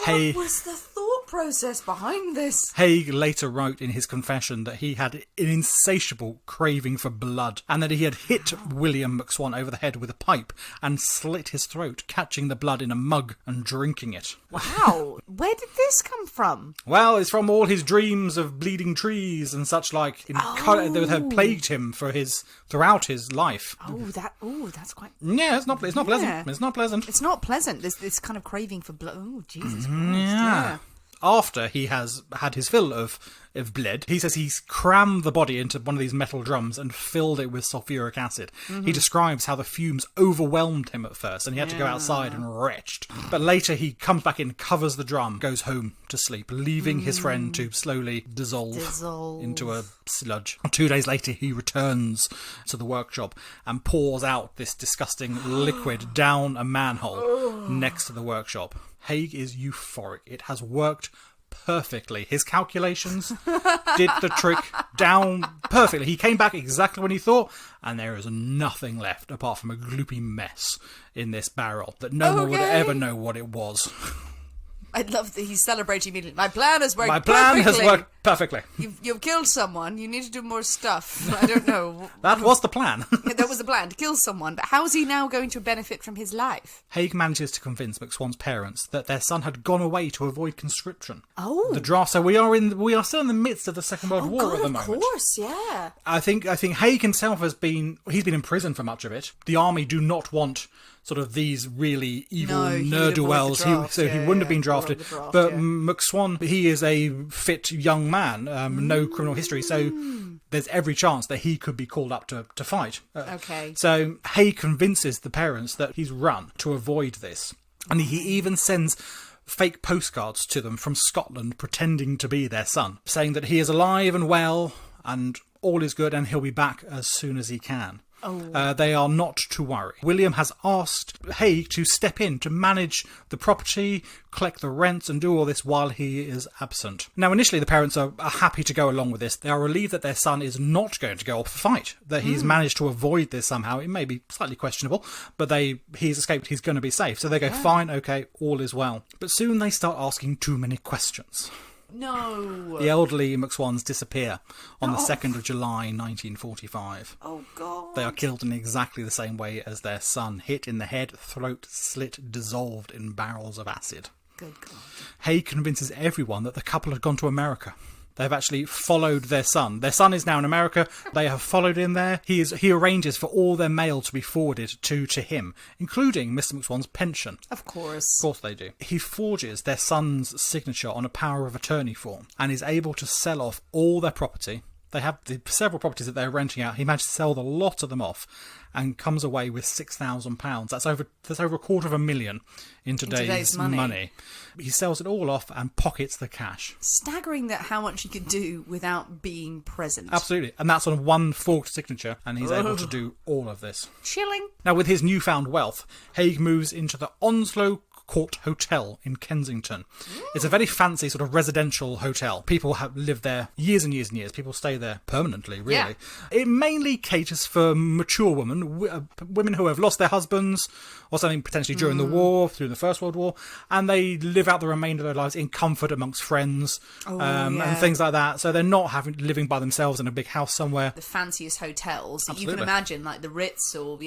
Haigh, what was the thought thought process behind this? Haigh later wrote in his confession that he had an insatiable craving for blood and that he had hit William McSwan over the head with a pipe and slit his throat, catching the blood in a mug and drinking it. Wow. Where did this come from? Well, it's from all his dreams of bleeding trees and such like that have plagued him throughout his life. That's quite... Yeah, it's not pleasant. Yeah. It's not pleasant. It's not pleasant, this kind of craving for blood. Oh, Jesus Christ. Yeah. After he has had his fill of blood, he says he's crammed the body into one of these metal drums and filled it with sulfuric acid. He describes how the fumes overwhelmed him at first and he had to go outside and retched. But later he comes back in, covers the drum, goes home to sleep, leaving his friend to slowly dissolve into a sludge. 2 days later he returns to the workshop and pours out this disgusting liquid down a manhole next to the workshop. Haigh is euphoric. It has worked perfectly. His calculations did the trick down perfectly. He came back exactly when he thought, and there is nothing left apart from a gloopy mess in this barrel that no one would ever know what it was. I love that he's celebrating immediately. My plan has worked perfectly. You've killed someone. You need to do more stuff. I don't know. That was the plan. That was the plan, to kill someone. But how is he now going to benefit from his life? Haigh manages to convince McSwan's parents that their son had gone away to avoid conscription. Oh. The draft. So we are still in the midst of the Second World War at the moment. Of course, yeah. I think Haigh himself he's been in prison for much of it. The army do not want sort of these really evil ne'er-do-wells. He wouldn't have been drafted. But McSwan, he is a fit young man, no criminal history, so there's every chance that he could be called up to fight. Okay. So Haigh convinces the parents that he's run to avoid this. And he even sends fake postcards to them from Scotland pretending to be their son, saying that he is alive and well and all is good and he'll be back as soon as he can. They are not to worry. William has asked Haigh to step in to manage the property, collect the rents and do all this while he is absent. Now initially the parents are happy to go along with this. They are relieved that their son is not going to go off to fight, that he's managed to avoid this somehow. It may be slightly questionable, but he's escaped, he's going to be safe. So they go, fine, okay, all is well. But soon they start asking too many questions. No. The elderly McSwans disappear on the 2nd of July 1945. Oh, God. They are killed in exactly the same way as their son, hit in the head, throat slit, dissolved in barrels of acid. Good God. Haigh convinces everyone that the couple had gone to America. They've actually followed their son. Their son is now in America. They have followed him there. He arranges for all their mail to be forwarded to him, including Mr. McSwan's pension. Of course. Of course they do. He forges their son's signature on a power of attorney form and is able to sell off all their property. They have several properties that they're renting out. He managed to sell the lot of them off and comes away with £6,000. That's over $250,000 in today's money. He sells it all off and pockets the cash. Staggering that how much he could do without being present. Absolutely. And that's on one forged signature, and he's able to do all of this. Chilling. Now, with his newfound wealth, Haigh moves into the Onslow Court Hotel in Kensington. It's a very fancy sort of residential hotel. People have lived there years and years and years. People stay there permanently, really. Yeah. It mainly caters for mature women, women who have lost their husbands or something potentially during the war, through the First World War, and they live out the remainder of their lives in comfort amongst friends and things like that. So they're not living by themselves in a big house somewhere. The fanciest hotels that you Absolutely. can imagine, like the Ritz or,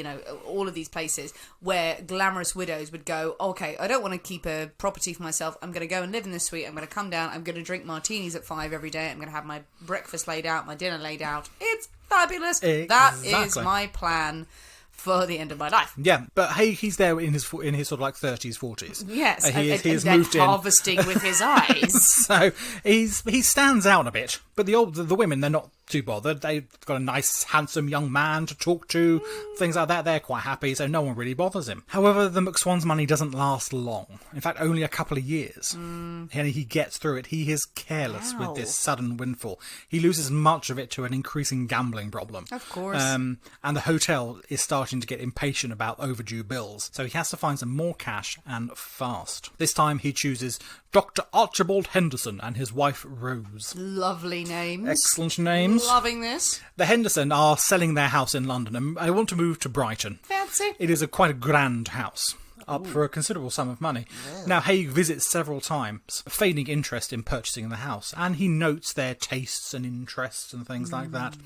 all of these places where glamorous widows would go, okay, I don't want to keep a property for myself. I'm going to go and live in this suite. I'm going to come down. I'm going to drink martinis at 5 every day. I'm going to have my breakfast laid out, my dinner laid out. It's fabulous. Exactly. That is my plan for the end of my life. Yeah, but he's there in his sort of like 30s, 40s. Yes, he has and moved in. harvesting with his eyes. So he stands out a bit. But the women, they're not too bothered. They've got a nice, handsome young man to talk to, things like that. They're quite happy, so no one really bothers him. However, the McSwan's money doesn't last long. In fact, only a couple of years. And he gets through it. He is careless with this sudden windfall. He loses much of it to an increasing gambling problem. Of course. And the hotel is starting to get impatient about overdue bills. So he has to find some more cash and fast. This time he chooses Dr. Archibald Henderson and his wife Rose. Lovely names. Excellent names. Loving this. The Henderson are selling their house in London and they want to move to Brighton. Fancy. It is quite a grand house. up for a considerable sum of money. Now, Haigh visits several times, feigning interest in purchasing the house, and he notes their tastes and interests and things like that.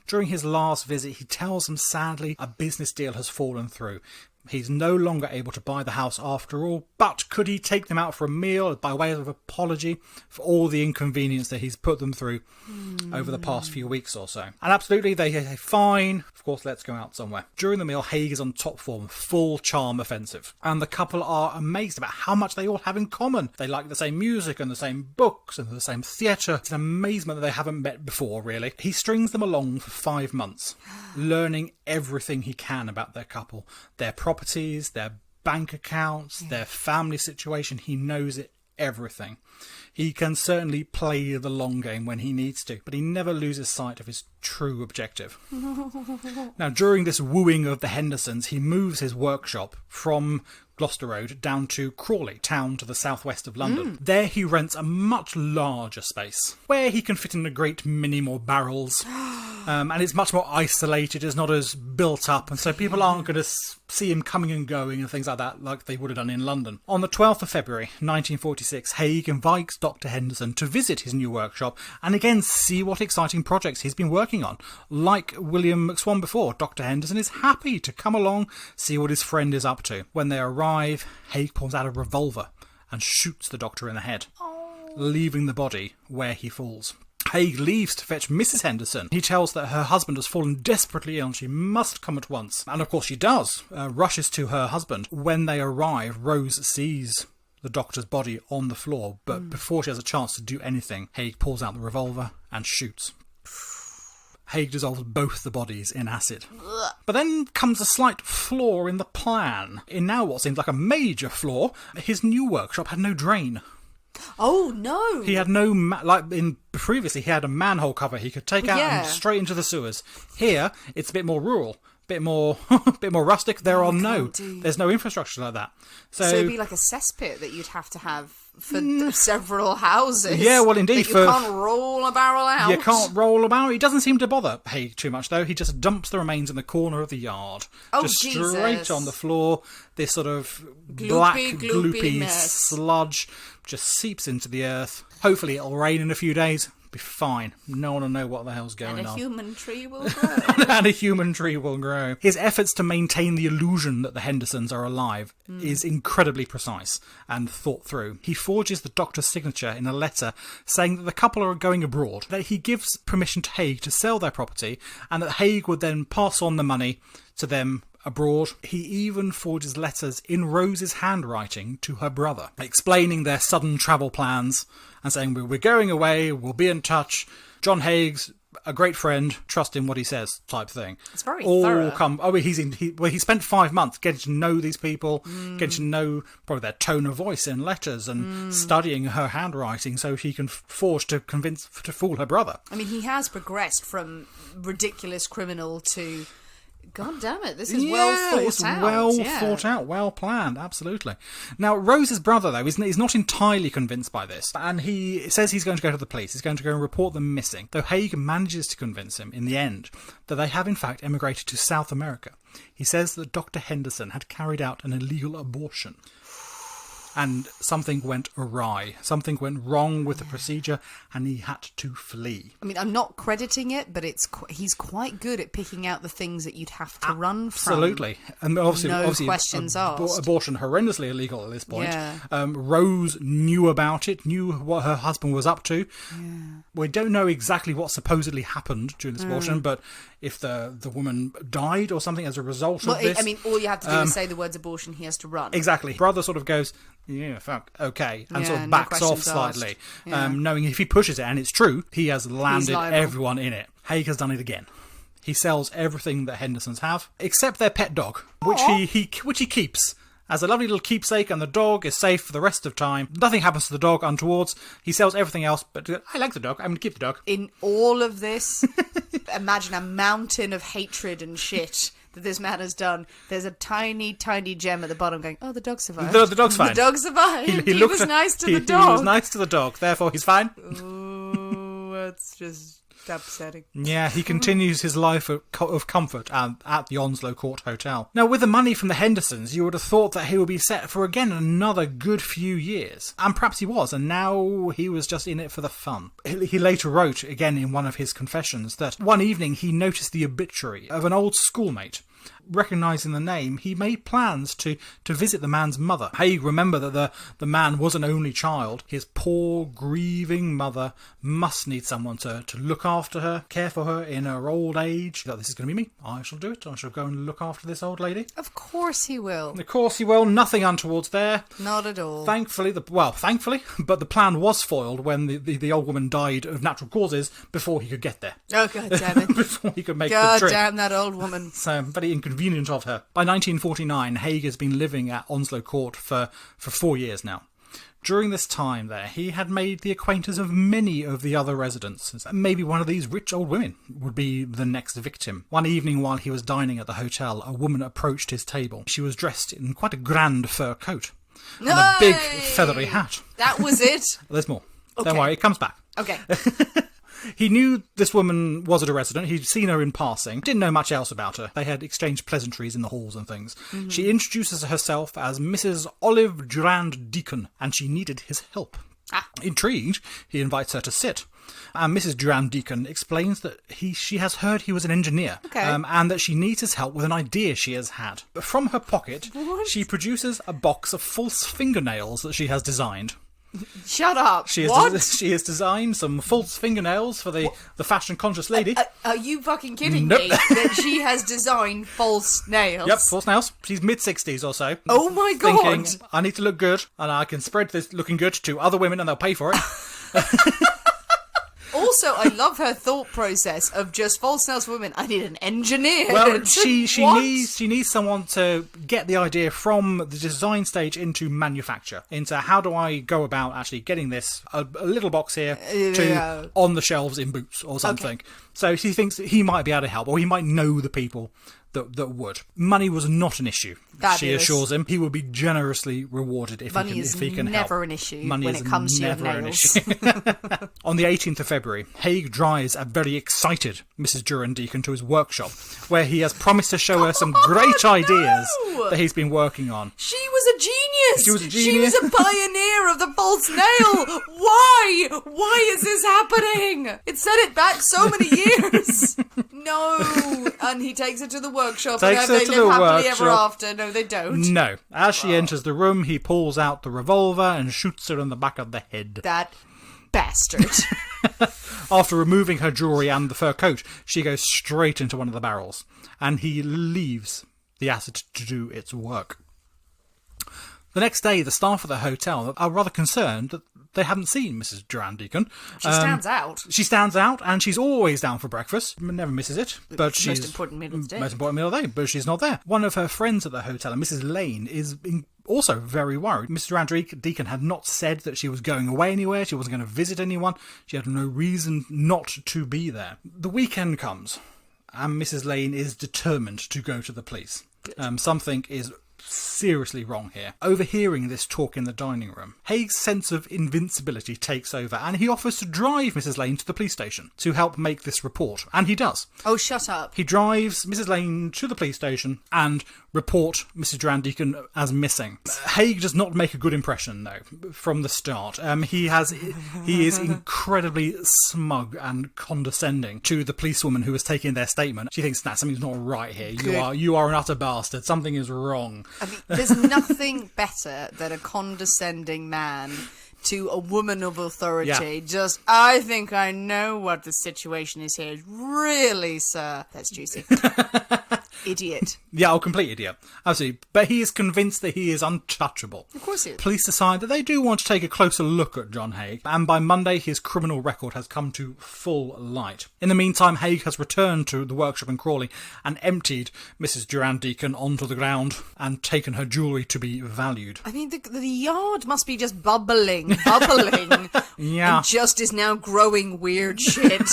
During his last visit, he tells them, sadly, a business deal has fallen through. He's no longer able to buy the house after all, but could he take them out for a meal by way of apology for all the inconvenience that he's put them through over the past few weeks or so? And absolutely, they say, fine, of course, let's go out somewhere. During the meal, Haigh is on top form, full charm offensive, and the couple are amazed about how much they all have in common. They like the same music and the same books and the same theatre. It's an amazement that they haven't met before, really. He strings them along for 5 months, learning everything he can about their couple, their properties, their bank accounts, their family situation. He knows it, everything. He can certainly play the long game when he needs to, but he never loses sight of his true objective. Now, during this wooing of the Hendersons, he moves his workshop from Gloucester Road down to Crawley, town to the southwest of London. There he rents a much larger space, where he can fit in a great many more barrels, and it's much more isolated, it's not as built up, and so people aren't going to see him coming and going and things like that like they would have done in London. On the 12th of February 1946, Haigh invites Dr. Henderson to visit his new workshop and again see what exciting projects he's been working on. Like William McSwan before, Dr. Henderson is happy to come along, see what his friend is up to. When they arrive, Haigh pulls out a revolver and shoots the doctor in the head, leaving the body where he falls. Haigh leaves to fetch Mrs. Henderson. He tells that her husband has fallen desperately ill and she must come at once. And of course she does, rushes to her husband. When they arrive, Rose sees the doctor's body on the floor, but before she has a chance to do anything, Haigh pulls out the revolver and shoots. Haigh dissolves both the bodies in acid. But then comes a slight flaw in the plan. In now what seems like a major flaw, his new workshop had no drain. Oh, no. He had no, previously he had a manhole cover he could take out and straight into the sewers. Here, it's a bit more rural, bit more rustic. There's no infrastructure like that. So it'd be like a cesspit that you'd have to have for several houses. Yeah, well, indeed. You can't roll a barrel out. You can't roll a barrel. He doesn't seem to bother Haigh too much, though. He just dumps the remains in the corner of the yard. Oh, just Jesus. Straight on the floor. This sort of black, gloopy mess. sludge just seeps into the earth. Hopefully it'll rain in a few days. Be fine. No one will know what the hell's going on. And a human tree will grow. And a human tree will grow. His efforts to maintain the illusion that the Hendersons are alive is incredibly precise and thought through. He forges the doctor's signature in a letter saying that the couple are going abroad, that he gives permission to Haigh to sell their property, and that Haigh would then pass on the money to them abroad. He even forges letters in Rose's handwriting to her brother, explaining their sudden travel plans and saying, we're going away, we'll be in touch. John Haig's a great friend, trust in what he says, type thing. It's very thorough. He spent 5 months getting to know these people, getting to know probably their tone of voice in letters and studying her handwriting so he can forge to fool her brother. I mean, he has progressed from ridiculous criminal to... God damn it, this is well thought out. Well planned, absolutely. Now, Rose's brother, though, is not entirely convinced by this, and he says he's going to go to the police. He's going to go and report them missing, though Haigh manages to convince him, in the end, that they have in fact emigrated to South America. He says that Dr. Henderson had carried out an illegal abortion. And something went awry. Something went wrong with the procedure, and he had to flee. I mean, I'm not crediting it, but he's quite good at picking out the things that you'd have to run from. Absolutely. And obviously questions asked. Abortion horrendously illegal at this point. Yeah. Rose knew about it, knew what her husband was up to. Yeah. We don't know exactly what supposedly happened during this abortion, but if the woman died or something as a result of this... I mean, all you have to do is say the words abortion, he has to run. Exactly. Brother sort of goes, yeah, fuck, okay, and sort of backs off slightly, knowing if he pushes it, and it's true, he has landed everyone in it. Haigh has done it again. He sells everything that Hendersons have, except their pet dog, which he keeps as a lovely little keepsake, and the dog is safe for the rest of time. Nothing happens to the dog untowards. He sells everything else, but I like the dog. I'm going to keep the dog. In all of this, imagine a mountain of hatred and shit that this man has done. There's a tiny, tiny gem at the bottom going, oh, the dog survived. The dog's fine. The dog survived. He was nice to the dog. He was nice to the dog, therefore he's fine. Ooh, that's just... upsetting. Yeah, he continues his life of comfort at the Onslow Court Hotel. Now, with the money from the Hendersons, you would have thought that he would be set for, again, another good few years. And perhaps he was, and now he was just in it for the fun. He later wrote, again in one of his confessions, that one evening he noticed the obituary of an old schoolmate. Recognising the name, he made plans to visit the man's mother. Haigh remembered that the man was an only child. His poor, grieving mother must need someone to look after her, care for her in her old age. He thought, this is going to be me. I shall do it. I shall go and look after this old lady. Of course he will. Of course he will. Nothing untoward there. Not at all. Thankfully, but the plan was foiled when the old woman died of natural causes before he could get there. Oh, God damn it. Before he could make the God trip. damn that old woman. So, very inconvenient of her. By 1949, Haigh has been living at Onslow Court for 4 years now. During this time there, he had made the acquaintance of many of the other residents. Maybe one of these rich old women would be the next victim. One evening while he was dining at the hotel, a woman approached his table. She was dressed in quite a grand fur coat and a big feathery hat. That was it? There's more. Okay. Don't worry, it comes back. Okay. He knew this woman was a resident. He'd seen her in passing. Didn't know much else about her. They had exchanged pleasantries in the halls and things. Mm-hmm. She introduces herself as Mrs. Olive Durand Deacon, and she needed his help. Intrigued, he invites her to sit. And Mrs. Durand Deacon explains that she has heard he was an engineer, and that she needs his help with an idea she has had. But from her pocket, she produces a box of false fingernails that she has designed. Shut up. She has designed some false fingernails for the fashion-conscious lady. Are you fucking kidding Nope. me? That she has designed false nails? Yep, false nails. She's mid-60s or so. Oh my God. Thinking, I need to look good, and I can spread this looking good to other women and they'll pay for it. Also, I love her thought process of just false nails for women. I need an engineer. Well, she What? needs someone to get the idea from the design stage into manufacture, into how do I go about actually getting this a little box here to on the shelves in Boots or something. Okay. So she thinks that he might be able to help, or he might know the people that would. Money was not an issue. Fabulous. She assures him he will be generously rewarded if he can help. Money is never an issue when it comes to your nails. On the 18th of February, Haigh drives a very excited Mrs. Durand Deacon to his workshop, where he has promised to show her some great ideas that he's been working on. She was a genius. She was a She was a pioneer of the false nail. Why? Why is this happening? It set it back so many years. No. And he takes her to the workshop and they live happily ever after. No, they don't. No. As she enters the room, he pulls out the revolver and shoots her in the back of the head. That bastard. After removing her jewellery and the fur coat, she goes straight into one of the barrels, and he leaves the acid to do its work. The next day, the staff at the hotel are rather concerned that they haven't seen Mrs. Durand Deacon. She stands out. She stands out, and she's always down for breakfast. Never misses it. But she's most important meal of the day. Most important meal of the day, but she's not there. One of her friends at the hotel, Mrs. Lane, is also very worried. Mrs. Durand Deacon had not said that she was going away anywhere. She wasn't going to visit anyone. She had no reason not to be there. The weekend comes, and Mrs. Lane is determined to go to the police. Something is seriously wrong here. Overhearing this talk in the dining room, Haigh's sense of invincibility takes over, and he offers to drive Mrs. Lane to the police station to help make this report, and he does. Oh, shut up. He drives Mrs. Lane to the police station and report Mrs. Durand Deacon as missing. Haigh does not make a good impression, though, from the start. He is incredibly smug and condescending to the policewoman who has taken their statement. She thinks, something's not right here. You are an utter bastard. Something is wrong. I mean, there's nothing better than a condescending man to a woman of authority. Yeah. I think I know what the situation is here. Really, sir? That's juicy. Idiot. Yeah, complete idiot. Absolutely. But he is convinced that he is untouchable. Of course he is. Police decide that they do want to take a closer look at John Haigh, and by Monday his criminal record has come to full light. In the meantime, Haigh has returned to the workshop in Crawley and emptied Mrs. Durand Deacon onto the ground and taken her jewellery to be valued. I mean, the yard must be just bubbling. Yeah. And just is now growing weird shit.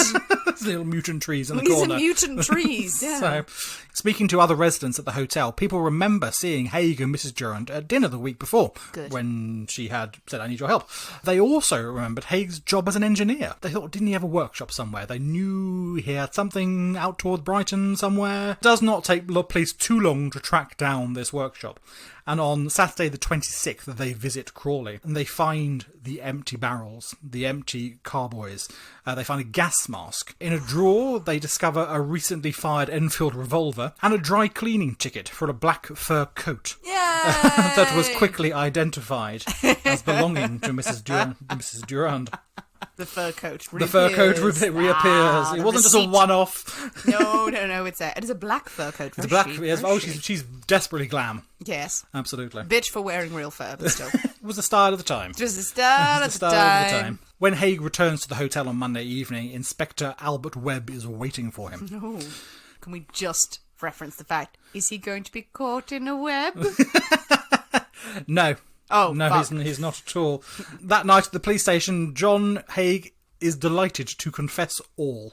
Little mutant trees in the corner. These are mutant trees, yeah. So, speaking Speaking to other residents at the hotel, people remember seeing Haigh and Mrs. Durand at dinner the week before, when she had said, I need your help. They also remembered Haigh's job as an engineer. They thought, didn't he have a workshop somewhere? They knew he had something out toward Brighton somewhere. It does not take the police too long to track down this workshop. And on Saturday the 26th, they visit Crawley and they find the empty barrels, the empty carboys. They find a gas mask. In a drawer, they discover a recently fired Enfield revolver and a dry cleaning ticket for a black fur coat. That was quickly identified as belonging to Mrs. Durand. The fur coat reappears. The fur coat reappears. It wasn't just a one-off. No, it is a black fur coat. It's a black. Yes, she's desperately glam. Yes. Absolutely. Bitch for wearing real fur, but still. It was the style of the time. It was the style of the time. When Haigh returns to the hotel on Monday evening, Inspector Albert Webb is waiting for him. No. Can we just reference the fact, is he going to be caught in a web? No. Oh, no, he's not at all. That night at the police station, John Haigh is delighted to confess all.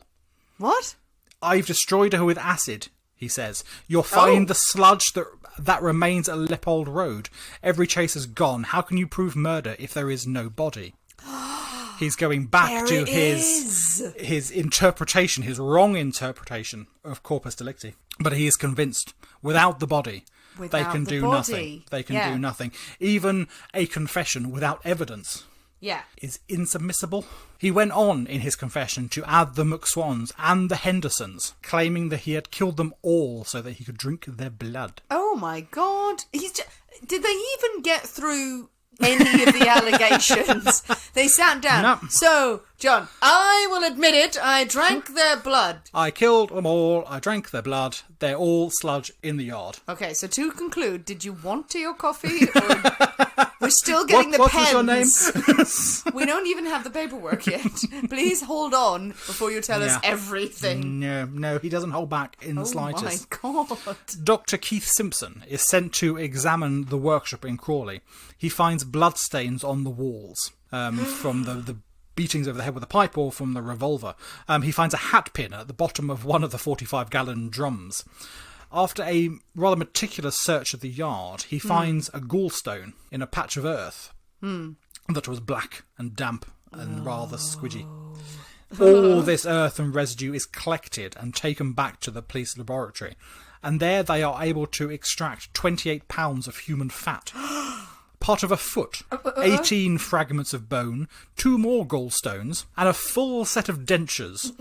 What? I've destroyed her with acid, he says. You'll find the sludge that remains at Leopold Road. Every chaser's gone. How can you prove murder if there is no body? He's going back to his interpretation, his wrong interpretation of corpus delicti. But he is convinced, without the body, they can do nothing. They can do nothing. Even a confession without evidence is insubmissible. He went on in his confession to add the McSwans and the Hendersons, claiming that he had killed them all so that he could drink their blood. Oh my God. Did they even get through any of the allegations? They sat down. No. So, John, I will admit it, I drank their blood. I killed them all, I drank their blood, they're all sludge in the yard. Okay, so to conclude, did you want tea or coffee? Or we're still getting the pens. What was your name? We don't even have the paperwork yet. Please hold on before you tell us everything. No, he doesn't hold back in the slightest. Oh my God. Dr. Keith Simpson is sent to examine the workshop in Crawley. He finds bloodstains on the walls from the beatings over the head with a pipe or from the revolver. He finds a hat pin at the bottom of one of the 45-gallon drums. After a rather meticulous search of the yard, he finds a gallstone in a patch of earth that was black and damp and rather squidgy. All this earth and residue is collected and taken back to the police laboratory, and there they are able to extract 28 pounds of human fat. Part of a foot, 18 fragments of bone, 2 more gallstones, and a full set of dentures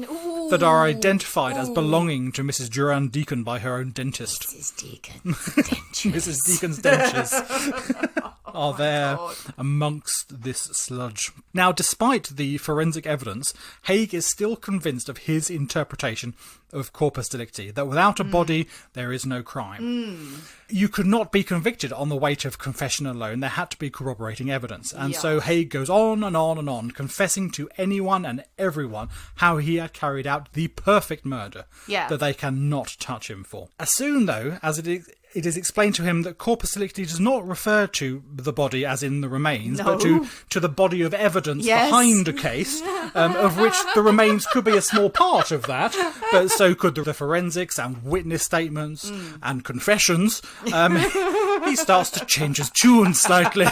that are identified as belonging to Mrs. Durand Deacon by her own dentist. Mrs. Deacon's dentures. Mrs. Deacon's dentures are there amongst this sludge. Now, despite the forensic evidence, Haigh is still convinced of his interpretation of corpus delicti, that without a body, there is no crime. You could not be convicted on the weight of confession alone. There had to be corroborating evidence. And so Haigh goes on and on and on, confessing to anyone and everyone how he had carried out the perfect murder that they cannot touch him for. As soon, though, as it is explained to him that corpus delicti does not refer to the body as in the remains, but to the body of evidence behind a case, of which the remains could be a small part of that, but so could the forensics and witness statements and confessions. He starts to change his tune slightly.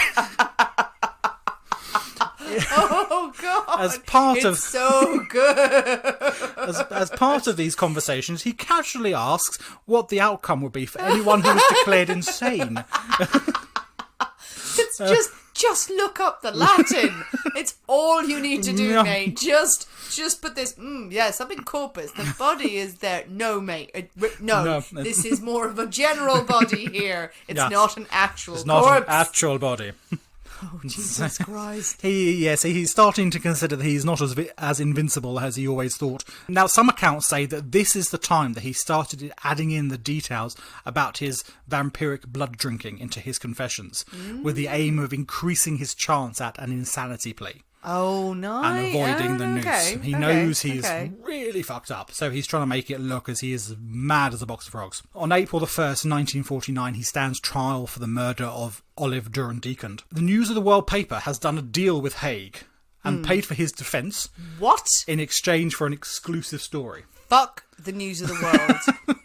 Oh God! As part it's so good. as part of these conversations, he casually asks what the outcome would be for anyone who was declared insane. It's just look up the Latin. It's all you need to do, mate. Just put this. Something corpus. The body is there. No, mate. No. This is more of a general body here. It's not an actual corpse. It's not an actual body. Oh, Jesus Christ. He's starting to consider that he's not as invincible as he always thought. Now, some accounts say that this is the time that he started adding in the details about his vampiric blood drinking into his confessions, with the aim of increasing his chance at an insanity plea. Oh, no. And avoiding the noose. He knows he's really fucked up, so he's trying to make it look as he is mad as a box of frogs. On April the 1st, 1949, he stands trial for the murder of Olive Durand Deacon. The News of the World paper has done a deal with Haigh and paid for his defence. What? In exchange for an exclusive story. Fuck the News of the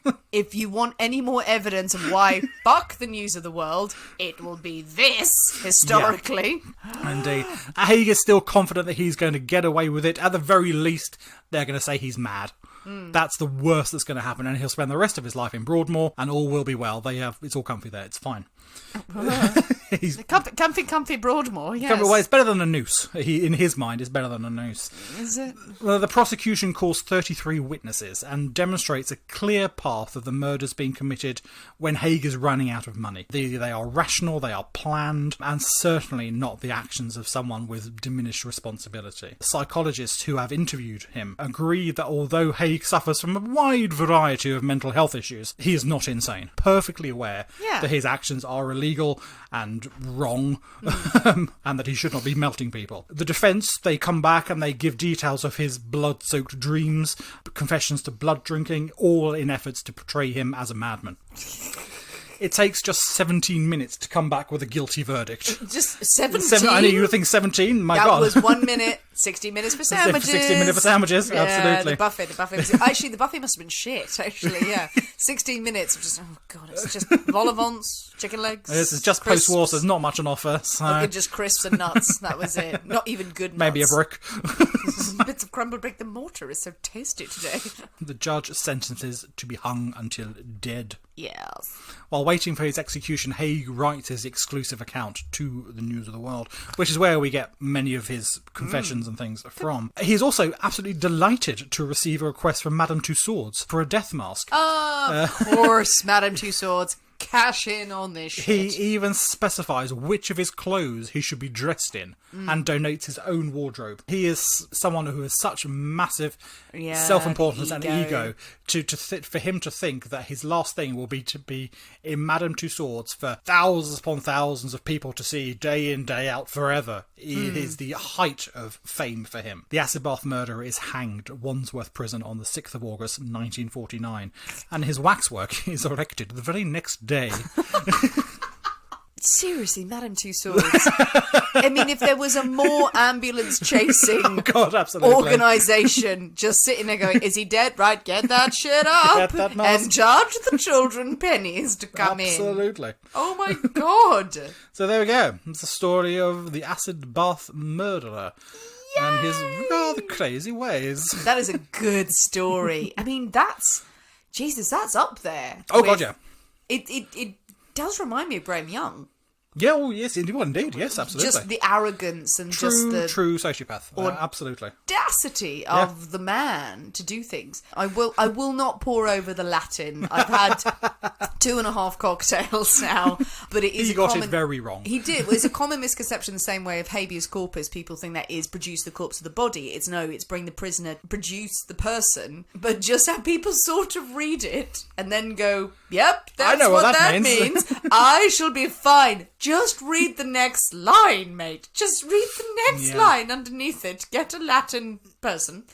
World. if you want any more evidence of why fuck the news of the world, it will be this, historically. Indeed. Haigh is still confident that he's going to get away with it. At the very least, they're going to say he's mad. That's the worst that's going to happen, and he'll spend the rest of his life in Broadmoor, and all will be well. It's all comfy there. It's fine. He's Comfy Broadmoor, yes. well, it's better than a noose. In his mind, it's better than a noose. Is it? Well, the prosecution calls 33 witnesses and demonstrates a clear path of the murders being committed when Haigh is running out of money. They are rational, they are planned, and certainly not the actions of someone with diminished responsibility. Psychologists who have interviewed him agree that although Haigh suffers from a wide variety of mental health issues, he is not insane. Perfectly aware that his actions are illegal and wrong, and that he should not be melting people. The defence, they come back and they give details of his blood-soaked dreams, confessions to blood drinking, all in efforts to portray him as a madman. It takes just 17 minutes to come back with a guilty verdict. Just 17? I know you would think 17, my that God. That was 1 minute, 60 minutes for sandwiches. 60 minutes for sandwiches, yeah, absolutely. The buffet was... Actually, the buffet must have been shit, actually, yeah. 16 minutes of just, oh God, it's just vol au vents, chicken legs. This is just post-war, so there's not much on offer. So. Okay, just crisps and nuts, that was it. Not even good nuts. Maybe a brick. Bits of crumbled brick. The mortar is so tasty today. The judge sentences to be hung until dead. Yes. While waiting for his execution, Haigh writes his exclusive account to the News of the World, which is where we get many of his confessions and things from. He's also absolutely delighted to receive a request from Madame Tussauds for a death mask. Of course, Madame Tussauds. Cash in on this shit. He even specifies which of his clothes he should be dressed in and donates his own wardrobe. He is someone who has such massive self-importance and ego for him to think that his last thing will be to be in Madame Tussauds for thousands upon thousands of people to see day in, day out forever. It is the height of fame for him. The acid bath murderer is hanged at Wandsworth Prison on the 6th of August 1949, and his waxwork is erected the very next day. Seriously, Madame Tussauds. I mean, if there was a more ambulance chasing organisation just sitting there going, is he dead? Right, get that shit up. Get that mask. And charge the children pennies to come in. Absolutely. Oh my God. So there we go. It's the story of the acid bath murderer. Yay! And his rather crazy ways. That is a good story. I mean, that's up there. Oh, God, yeah. It does remind me of Graham Young. Yeah, well, yes, indeed, yes, absolutely. Just the arrogance and true sociopath, absolutely. Audacity of the man to do things. I will not pour over the Latin. I've had 2.5 cocktails now, but it is. He got it very wrong. He did. Well, it's a common misconception. The same way of habeas corpus, people think that is produce the corpse of the body. It's bring the prisoner, produce the person. But just how people sort of read it and then go, "Yep, that's I know what that means. I shall be fine." Just read the next line, mate. Just read the next line underneath it. Get a Latin person.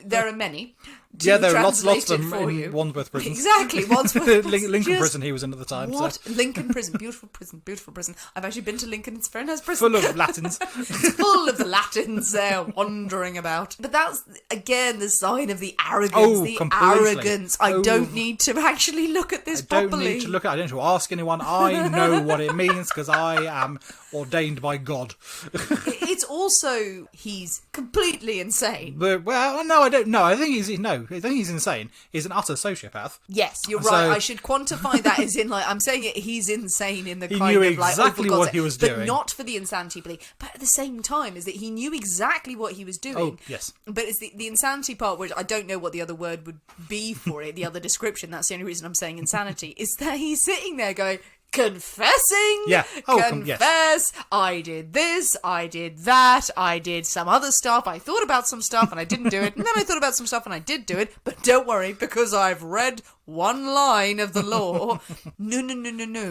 There are many. There are lots of them in Wandsworth Prison. Exactly, Wandsworth Prison. Lincoln Prison he was in at the time. What? So. Lincoln Prison. Beautiful prison. Beautiful prison. I've actually been to Lincoln. It's a very nice prison. Full of Latins. It's full of the Latins there wandering about. But that's, again, the sign of the arrogance. Completely. Arrogance. I don't need to actually look at this properly. I don't need to look at it. I don't need to ask anyone. I know what it means because I am ordained by God. It's also, he's completely insane. But, well, no, I don't know. I think he's insane. He's an utter sociopath. Yes, you're right. I should quantify that as in, I'm saying he's insane in the kind of, He knew exactly what he was doing. But not for the insanity belief. But at the same time, is that he knew exactly what he was doing. Oh, yes. But it's the insanity part, which I don't know what the other word would be for it, the other description, that's the only reason I'm saying insanity, is that he's sitting there going, confessing. Yeah. Confess. Yes. I did this. I did that. I did some other stuff. I thought about some stuff and I didn't do it. And then I thought about some stuff and I did do it. But don't worry, because I've read one line of the law. No,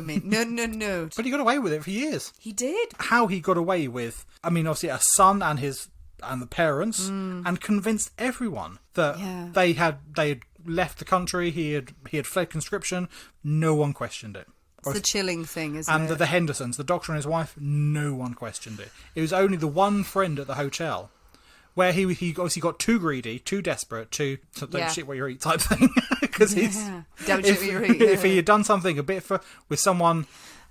mate. No. But he got away with it for years. He did. How he got away with, I mean, obviously a son and the parents, and convinced everyone that they had left the country. He had fled conscription. No one questioned it. It's the chilling thing, isn't it? And the Hendersons, the doctor and his wife, no one questioned it. It was only the one friend at the hotel where he obviously got too greedy, too desperate, too don't shit what you eat type thing. Because Don't shit what you eat. If he had done something a bit with someone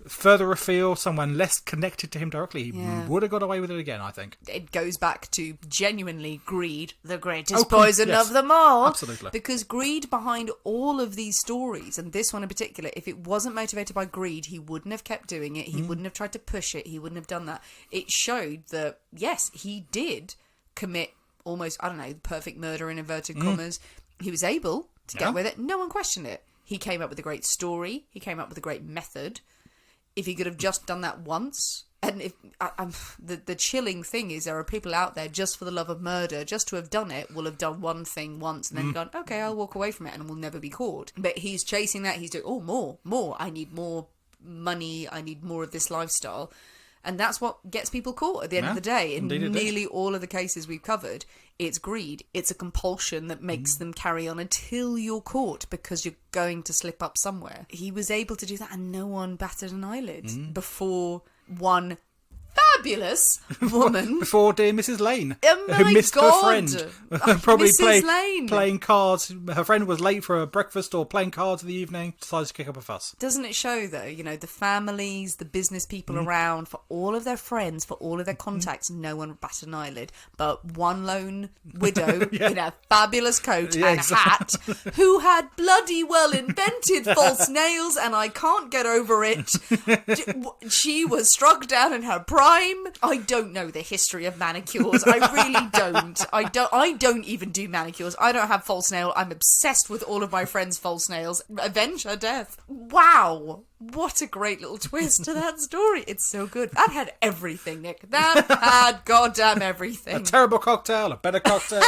further afield, someone less connected to him directly, he would have got away with it again, I think. It goes back to genuinely greed, the greatest poison of them all. Absolutely. Because greed behind all of these stories, and this one in particular, if it wasn't motivated by greed, he wouldn't have kept doing it. He wouldn't have tried to push it. He wouldn't have done that. It showed that, yes, he did commit almost, I don't know, perfect murder in inverted commas. He was able to get with it. No one questioned it. He came up with a great story. He came up with a great method. If he could have just done that once, and if the chilling thing is, there are people out there just for the love of murder, just to have done it, will have done one thing once and then gone, okay, I'll walk away from it and will never be caught. But he's chasing that. He's doing, more. I need more money. I need more of this lifestyle. And that's what gets people caught at the end of the day. In nearly all of the cases we've covered, it's greed. It's a compulsion that makes them carry on until you're caught because you're going to slip up somewhere. He was able to do that and no one batted an eyelid before one fabulous woman. Before dear Mrs. Lane, Oh my who missed God. her friend. Probably Mrs. Lane. playing cards. Her friend was late for a breakfast or playing cards in the evening. Decided to kick up a fuss. Doesn't it show, though, the families, the business people around, for all of their friends, for all of their contacts, no one batted an eyelid. But one lone widow in a fabulous coat and hat who had bloody well invented false nails, and I can't get over it. She was struck down in her prime. I don't know the history of manicures. I really don't. I don't even do manicures. I don't have false nail. I'm obsessed with all of my friends' false nails. Avenge her death. Wow. What a great little twist to that story. It's so good. That had everything, Nick. That had goddamn everything. A terrible cocktail, a better cocktail.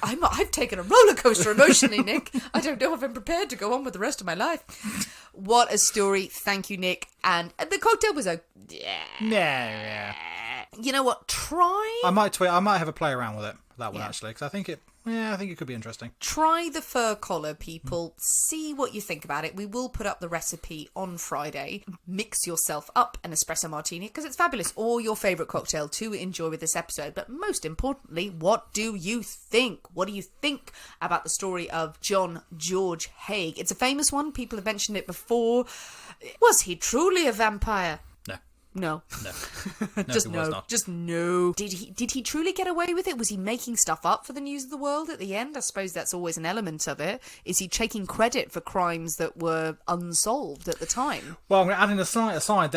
I've taken a roller coaster emotionally, Nick. I don't know if I'm prepared to go on with the rest of my life. What a story. Thank you, Nick. And the cocktail was Yeah. You know what? Try... I might have a play around with it, that one, actually, because I think it could be interesting. Try the fur collar, people. See what you think about it. We will put up the recipe on Friday. Mix yourself up an espresso martini because it's fabulous. Or your favourite cocktail to enjoy with this episode. But most importantly, what do you think? What do you think about the story of John George Haigh? It's a famous one. People have mentioned it before. Was he truly a vampire? No. Just he no. was not. Just no. Did he truly get away with it? Was he making stuff up for the news of the world at the end? I suppose that's always an element of it. Is he taking credit for crimes that were unsolved at the time? Well, I'm going to add in a slight aside.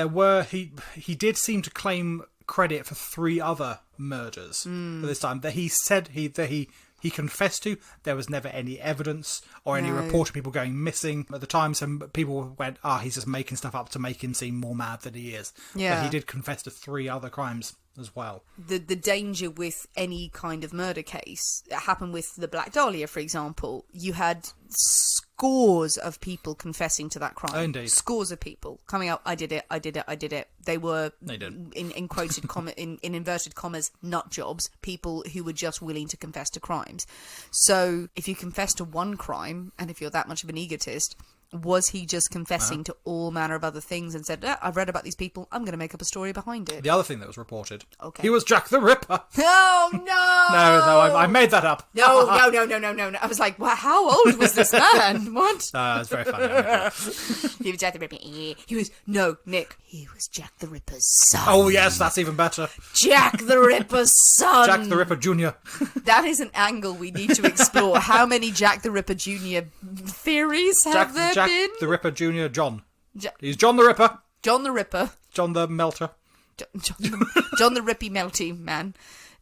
He did seem to claim credit for 3 other murders at this time that he said he confessed to. There was never any evidence or any report of people going missing at the time. So people went, he's just making stuff up to make him seem more mad than he is. Yeah. But he did confess to 3 other crimes as well. The danger with any kind of murder case, it happened with the Black Dahlia, for example. You had scores of people confessing to that crime. Oh, indeed. Scores of people coming out, I did it. They did. in quoted in inverted commas, nut jobs, people who were just willing to confess to crimes. So if you confess to one crime, and if you're that much of an egotist, was he just confessing to all manner of other things and said, I've read about these people, I'm going to make up a story behind it? The other thing that was reported, Okay. he was Jack the Ripper. Oh, no! No, I made that up. No. I was like, well, how old was this man? What? It's very funny. He was Jack the Ripper. Nick. He was Jack the Ripper's son. Oh, yes, that's even better. Jack the Ripper's son. Jack the Ripper Jr. That is an angle we need to explore. How many Jack the Ripper Jr. theories have there Jack been? the Ripper Jr. John. He's John the Ripper. John the Ripper. John the Melter. John the Rippy Melty man.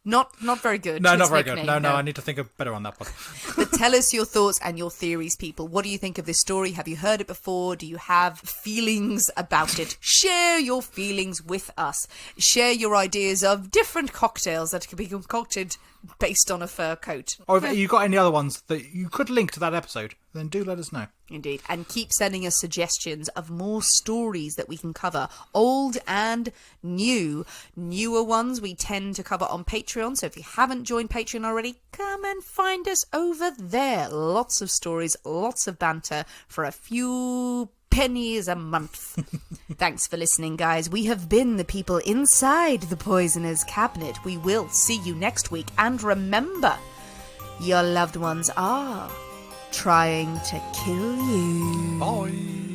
Not very good. No, his not very good. nickname, No, I need to think of better on that one. But tell us your thoughts and your theories, people. What do you think of this story? Have you heard it before? Do you have feelings about it? Share your feelings with us. Share your ideas of different cocktails that could be concocted based on a fur coat. Or if you got any other ones that you could link to that episode, then do let us know. Indeed. And keep sending us suggestions of more stories that we can cover. Old and new. Newer ones we tend to cover on Patreon. So if you haven't joined Patreon already, come and find us over there. Lots of stories, lots of banter for a few pennies a month. Thanks for listening, guys. We have been the people inside the Poisoner's Cabinet. We will see you next week. And remember, your loved ones are trying to kill you. Bye.